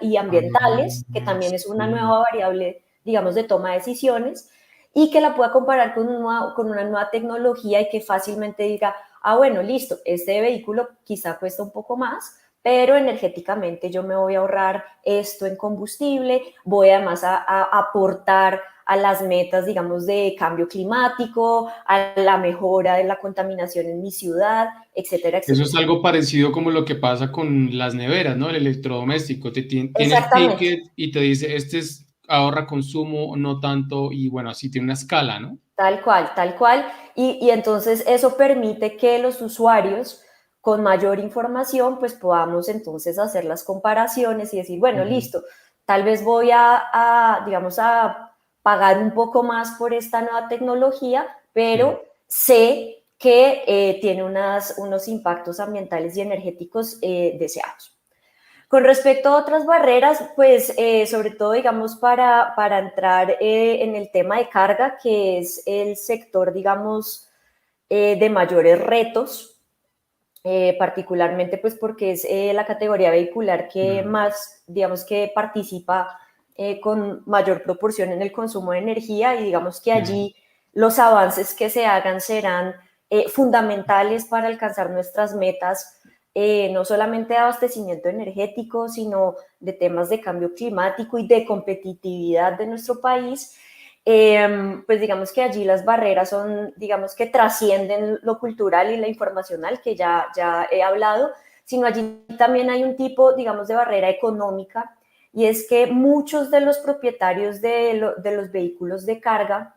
y ambientales, que también es una nueva variable, digamos, de toma de decisiones, y que la pueda comparar con una nueva tecnología y que fácilmente diga, bueno, listo, este vehículo quizá cuesta un poco más, pero energéticamente yo me voy a ahorrar esto en combustible, voy además a aportar a las metas, digamos, de cambio climático, a la mejora de la contaminación en mi ciudad, etcétera, etcétera. Eso es algo parecido como lo que pasa con las neveras, ¿no? El electrodoméstico, tiene el ticket y te dice, ahorra consumo, no tanto, y bueno, así tiene una escala, ¿no? Tal cual. Y entonces eso permite que los usuarios con mayor información pues podamos entonces hacer las comparaciones y decir, bueno, listo, tal vez voy digamos, a pagar un poco más por esta nueva tecnología, pero sé que tiene unos impactos ambientales y energéticos deseados. Con respecto a otras barreras, pues sobre todo, digamos, para entrar en el tema de carga, que es el sector, digamos, de mayores retos, particularmente pues porque es la categoría vehicular que más, digamos, que participa con mayor proporción en el consumo de energía y digamos que allí los avances que se hagan serán fundamentales para alcanzar nuestras metas, no solamente de abastecimiento energético, sino de temas de cambio climático y de competitividad de nuestro país. Pues digamos que allí las barreras son, digamos que trascienden lo cultural y la informacional que ya he hablado, sino allí también hay un tipo, digamos, de barrera económica, y es que muchos de los propietarios de los vehículos de carga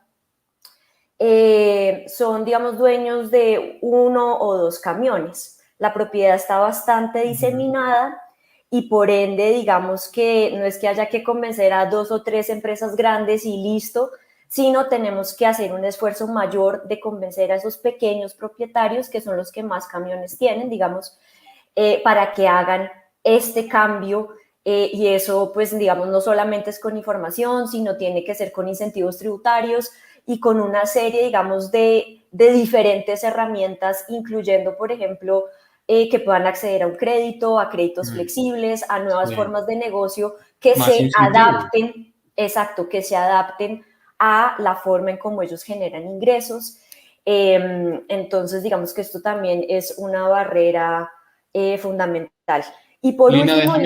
son, digamos, dueños de 1 o 2 camiones. La propiedad está bastante diseminada y por ende, digamos que no es que haya que convencer a 2 o 3 empresas grandes y listo, sino tenemos que hacer un esfuerzo mayor de convencer a esos pequeños propietarios, que son los que más camiones tienen, digamos, para que hagan este cambio. Y eso, pues, digamos, no solamente es con información, sino tiene que ser con incentivos tributarios y con una serie, digamos, de diferentes herramientas, incluyendo, por ejemplo, que puedan acceder a un crédito, a créditos flexibles, a nuevas formas de negocio que se adapten, que se adapten a la forma en cómo ellos generan ingresos. Entonces, digamos que esto también es una barrera fundamental. Y por Lina, último,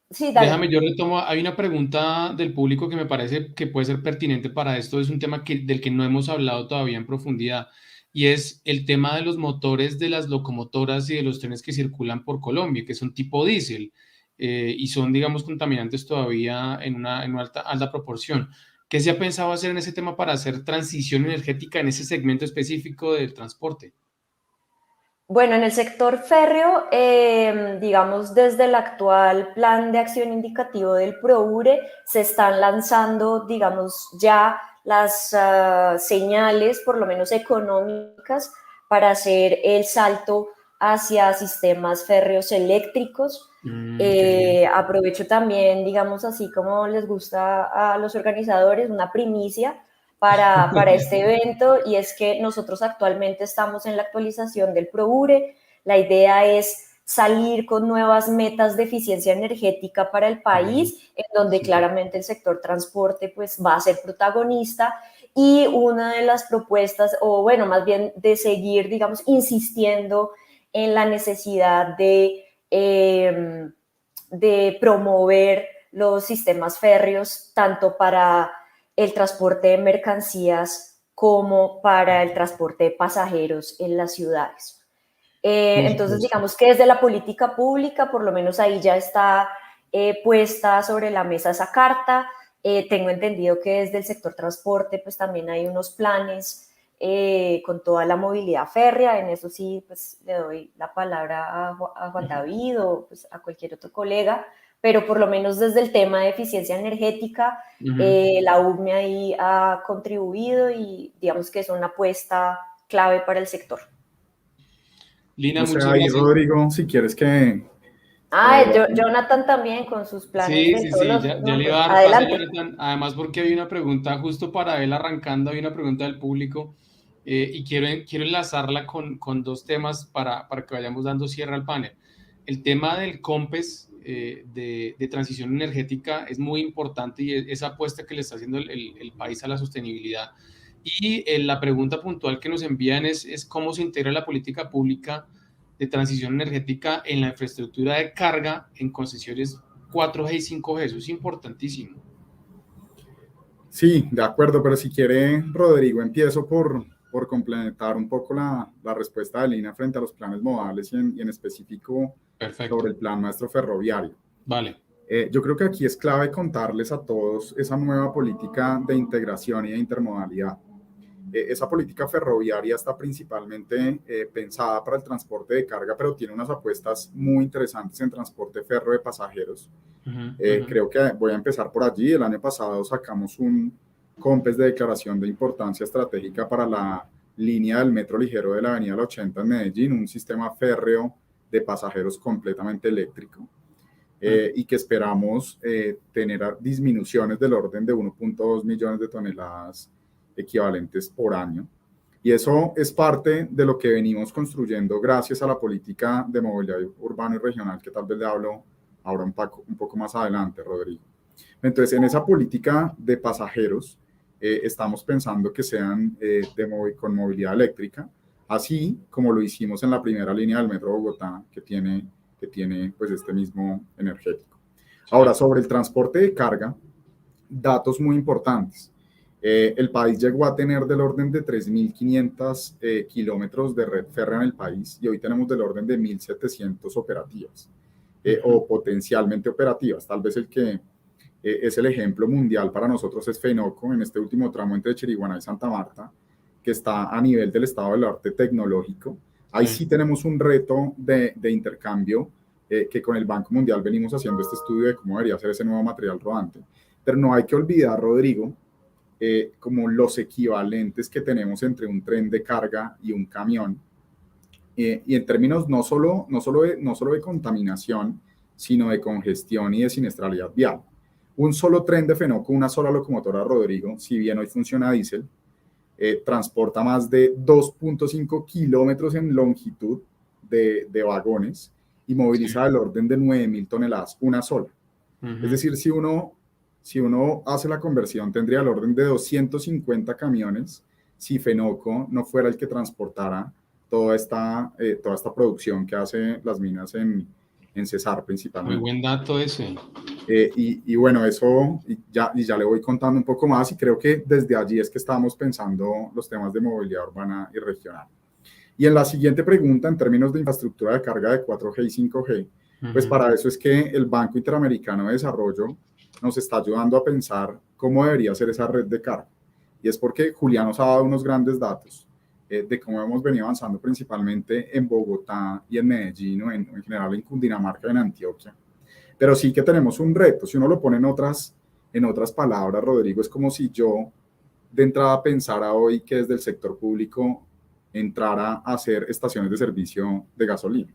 déjame, yo retomo. Hay una pregunta del público que me parece que puede ser pertinente para esto. Es un tema del que no hemos hablado todavía en profundidad, y es el tema de los motores de las locomotoras y de los trenes que circulan por Colombia, que son tipo diésel y son, digamos, contaminantes todavía en una alta proporción. ¿Qué se ha pensado hacer en ese tema para hacer transición energética en ese segmento específico del transporte? Bueno, en el sector férreo, digamos, desde el actual plan de acción indicativo del PROURE, se están lanzando, digamos, ya las señales, por lo menos económicas, para hacer el salto hacia sistemas férreos eléctricos. Aprovecho también, digamos, así como les gusta a los organizadores, una primicia para este evento, y es que nosotros actualmente estamos en la actualización del PROURE. La idea es salir con nuevas metas de eficiencia energética para el país, en donde claramente el sector transporte pues va a ser protagonista, y una de las propuestas, o bueno, más bien de seguir, digamos, insistiendo en la necesidad de promover los sistemas férreos, tanto para el transporte de mercancías como para el transporte de pasajeros en las ciudades. Entonces, digamos que desde la política pública, por lo menos ahí ya está puesta sobre la mesa esa carta. Tengo entendido que desde el sector transporte pues también hay unos planes con toda la movilidad férrea. En eso sí, pues le doy la palabra a Juan David o pues, a cualquier otro colega, pero por lo menos desde el tema de eficiencia energética, la UME ahí ha contribuido y digamos que es una apuesta clave para el sector. Lina, O sea, muchas ahí, gracias. Rodrigo, si quieres que... Jonathan también con sus planes. Sí, ya le iba a dar paso a Jonathan, además porque hay una pregunta justo para él arrancando, hay una pregunta del público y quiero enlazarla con dos temas para que vayamos dando cierre al panel. El tema del COMPES de transición energética es muy importante y esa apuesta que le está haciendo el país a la sostenibilidad. Y la pregunta puntual que nos envían es cómo se integra la política pública de transición energética en la infraestructura de carga en concesiones 4G y 5G. Eso es importantísimo. Sí, de acuerdo, pero si quiere, Rodrigo, empiezo por complementar un poco la respuesta de Lina frente a los planes modales y en específico sobre el plan maestro ferroviario. Vale. Yo creo que aquí es clave contarles a todos esa nueva política de integración y de intermodalidad. Esa política ferroviaria está principalmente pensada para el transporte de carga, pero tiene unas apuestas muy interesantes en transporte ferro de pasajeros. Creo que voy a empezar por allí. El año pasado sacamos un COMPES de declaración de importancia estratégica para la línea del metro ligero de la avenida La 80 en Medellín, un sistema férreo de pasajeros completamente eléctrico. Y que esperamos tener disminuciones del orden de 1.2 millones de toneladas equivalentes por año. Y eso es parte de lo que venimos construyendo gracias a la política de movilidad urbano y regional, que tal vez le hablo ahora un poco más adelante, Rodrigo. Entonces, en esa política de pasajeros, estamos pensando que sean con movilidad eléctrica, así como lo hicimos en la primera línea del Metro Bogotá, que tiene pues este mismo energético. Ahora, sobre el transporte de carga, datos muy importantes. El país llegó a tener del orden de 3.500 kilómetros de red férrea en el país y hoy tenemos del orden de 1.700 operativas o potencialmente operativas. Tal vez el que es el ejemplo mundial para nosotros es Fenoco en este último tramo entre Chiriguaná y Santa Marta, que está a nivel del estado del arte tecnológico. Ahí sí tenemos un reto de intercambio que con el Banco Mundial venimos haciendo este estudio de cómo debería ser ese nuevo material rodante. Pero no hay que olvidar, Rodrigo, como los equivalentes que tenemos entre un tren de carga y un camión. Y en términos no solo de contaminación, sino de congestión y de siniestralidad vial. Un solo tren de Fenoco, una sola locomotora, Rodrigo, si bien hoy funciona a diésel, transporta más de 2.5 kilómetros en longitud de vagones y moviliza del orden de 9.000 toneladas, una sola. Es decir, si uno hace la conversión, tendría el orden de 250 camiones si Fenoco no fuera el que transportara toda esta producción que hace las minas en Cesar principalmente. Muy buen dato ese. Y bueno, eso ya le voy contando un poco más y creo que desde allí es que estamos pensando los temas de movilidad urbana y regional. Y en la siguiente pregunta, en términos de infraestructura de carga de 4G y 5G, pues para eso es que el Banco Interamericano de Desarrollo nos está ayudando a pensar cómo debería ser esa red de carga. Y es porque Julián nos ha dado unos grandes datos de cómo hemos venido avanzando principalmente en Bogotá y en Medellín, o en general en Cundinamarca y en Antioquia. Pero sí que tenemos un reto. Si uno lo pone en otras palabras, Rodrigo, es como si yo de entrada pensara hoy que desde el sector público entrara a hacer estaciones de servicio de gasolina.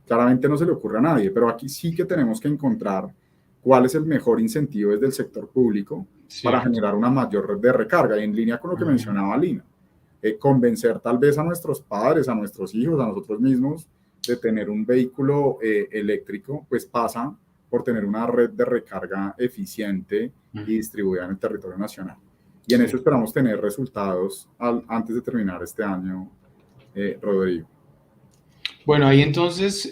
Claramente no se le ocurre a nadie, pero aquí sí que tenemos que encontrar cuál es el mejor incentivo desde el sector público para generar una mayor red de recarga. Y en línea con lo que mencionaba Lina, convencer tal vez a nuestros padres, a nuestros hijos, a nosotros mismos, de tener un vehículo eléctrico, pues pasa por tener una red de recarga eficiente y distribuida en el territorio nacional. Y en eso esperamos tener resultados antes de terminar este año, Rodrigo. Bueno, ahí entonces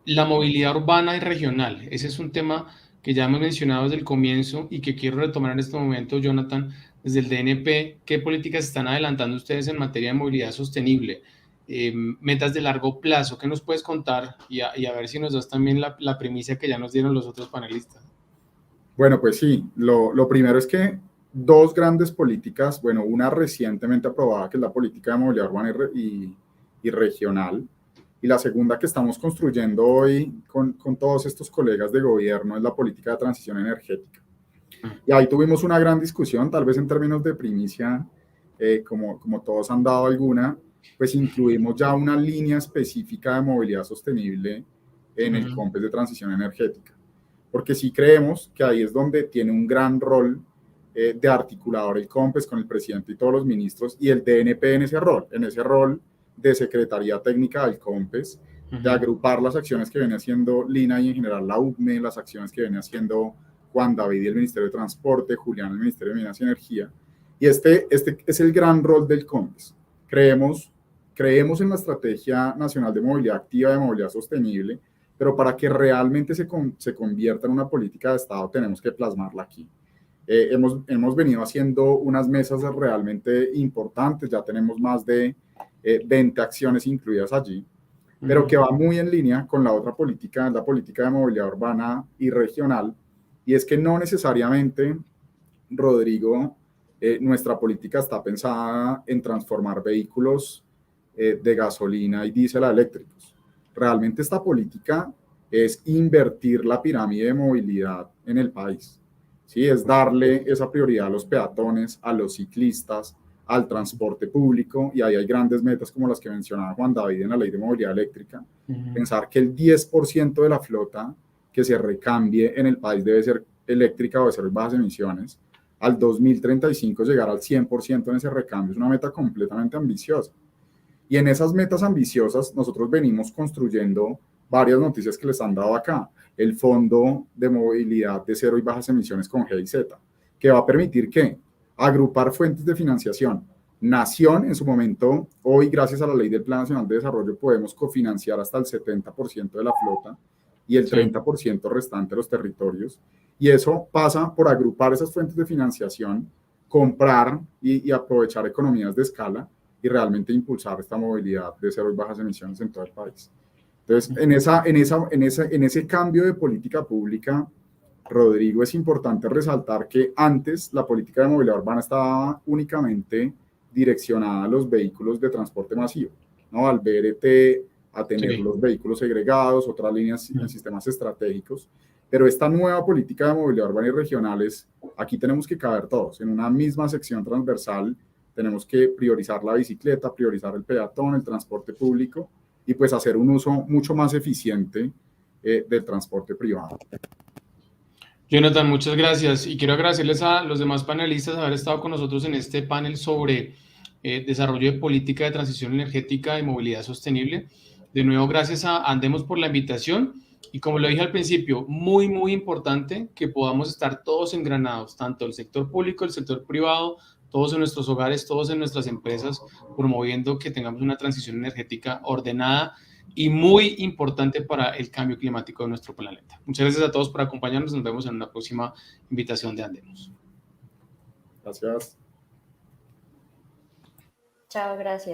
la movilidad urbana y regional, ese es un tema que ya hemos mencionado desde el comienzo y que quiero retomar en este momento, Jonathan, desde el DNP. ¿Qué políticas están adelantando ustedes en materia de movilidad sostenible? Metas de largo plazo, ¿qué nos puedes contar? Y a ver si nos das también la primicia que ya nos dieron los otros panelistas. Bueno, pues sí, lo primero es que dos grandes políticas, bueno, una recientemente aprobada, que es la política de movilidad urbana y regional, y la segunda que estamos construyendo hoy con todos estos colegas de gobierno es la política de transición energética. Y ahí tuvimos una gran discusión, tal vez en términos de primicia, como todos han dado alguna, pues incluimos ya una línea específica de movilidad sostenible en el COMPES de transición energética. Porque sí creemos que ahí es donde tiene un gran rol de articulador el COMPES con el presidente y todos los ministros, y el DNP en ese rol de Secretaría Técnica del COMPES, de agrupar las acciones que viene haciendo Lina y en general la UCME, las acciones que viene haciendo Juan David y el Ministerio de Transporte, Julián el Ministerio de Minas y Energía, y este es el gran rol del COMPES. Creemos en la Estrategia Nacional de Movilidad Activa, de Movilidad Sostenible, pero para que realmente se convierta en una política de Estado tenemos que plasmarla aquí. Hemos venido haciendo unas mesas realmente importantes, ya tenemos más de 20 acciones incluidas allí, pero que va muy en línea con la otra política, la política de movilidad urbana y regional, y es que no necesariamente, Rodrigo, nuestra política está pensada en transformar vehículos de gasolina y diésel a eléctricos. Realmente esta política es invertir la pirámide de movilidad en el país. ¿Sí? Es darle esa prioridad a los peatones, a los ciclistas, al transporte público, y ahí hay grandes metas como las que mencionaba Juan David en la Ley de Movilidad Eléctrica. Pensar que el 10% de la flota que se recambie en el país debe ser eléctrica o de ser bajas emisiones. Al 2035 llegar al 100% en ese recambio es una meta completamente ambiciosa. Y en esas metas ambiciosas nosotros venimos construyendo varias noticias que les han dado acá. El Fondo de Movilidad de Cero y Bajas Emisiones con GIZ, que va a permitir que agrupar fuentes de financiación. Nación, en su momento, hoy gracias a la Ley del Plan Nacional de Desarrollo podemos cofinanciar hasta el 70% de la flota y el 30% restante de los territorios. Y eso pasa por agrupar esas fuentes de financiación, comprar y aprovechar economías de escala y realmente impulsar esta movilidad de cero y bajas emisiones en todo el país. Entonces, en ese cambio de política pública, Rodrigo, es importante resaltar que antes la política de movilidad urbana estaba únicamente direccionada a los vehículos de transporte masivo, ¿no? Al BRT, a tener los vehículos segregados, otras líneas en sistemas estratégicos. Pero esta nueva política de movilidad urbana y regionales, aquí tenemos que caber todos. En una misma sección transversal tenemos que priorizar la bicicleta, priorizar el peatón, el transporte público y pues hacer un uso mucho más eficiente del transporte privado. Jonathan, muchas gracias y quiero agradecerles a los demás panelistas haber estado con nosotros en este panel sobre desarrollo de política de transición energética y movilidad sostenible. De nuevo, gracias a Andemos por la invitación y como lo dije al principio, muy, muy importante que podamos estar todos engranados, tanto el sector público, el sector privado, todos en nuestros hogares, todos en nuestras empresas, promoviendo que tengamos una transición energética ordenada y muy importante para el cambio climático de nuestro planeta. Muchas gracias a todos por acompañarnos. Nos vemos en una próxima invitación de Andemos. Gracias. Chao, gracias.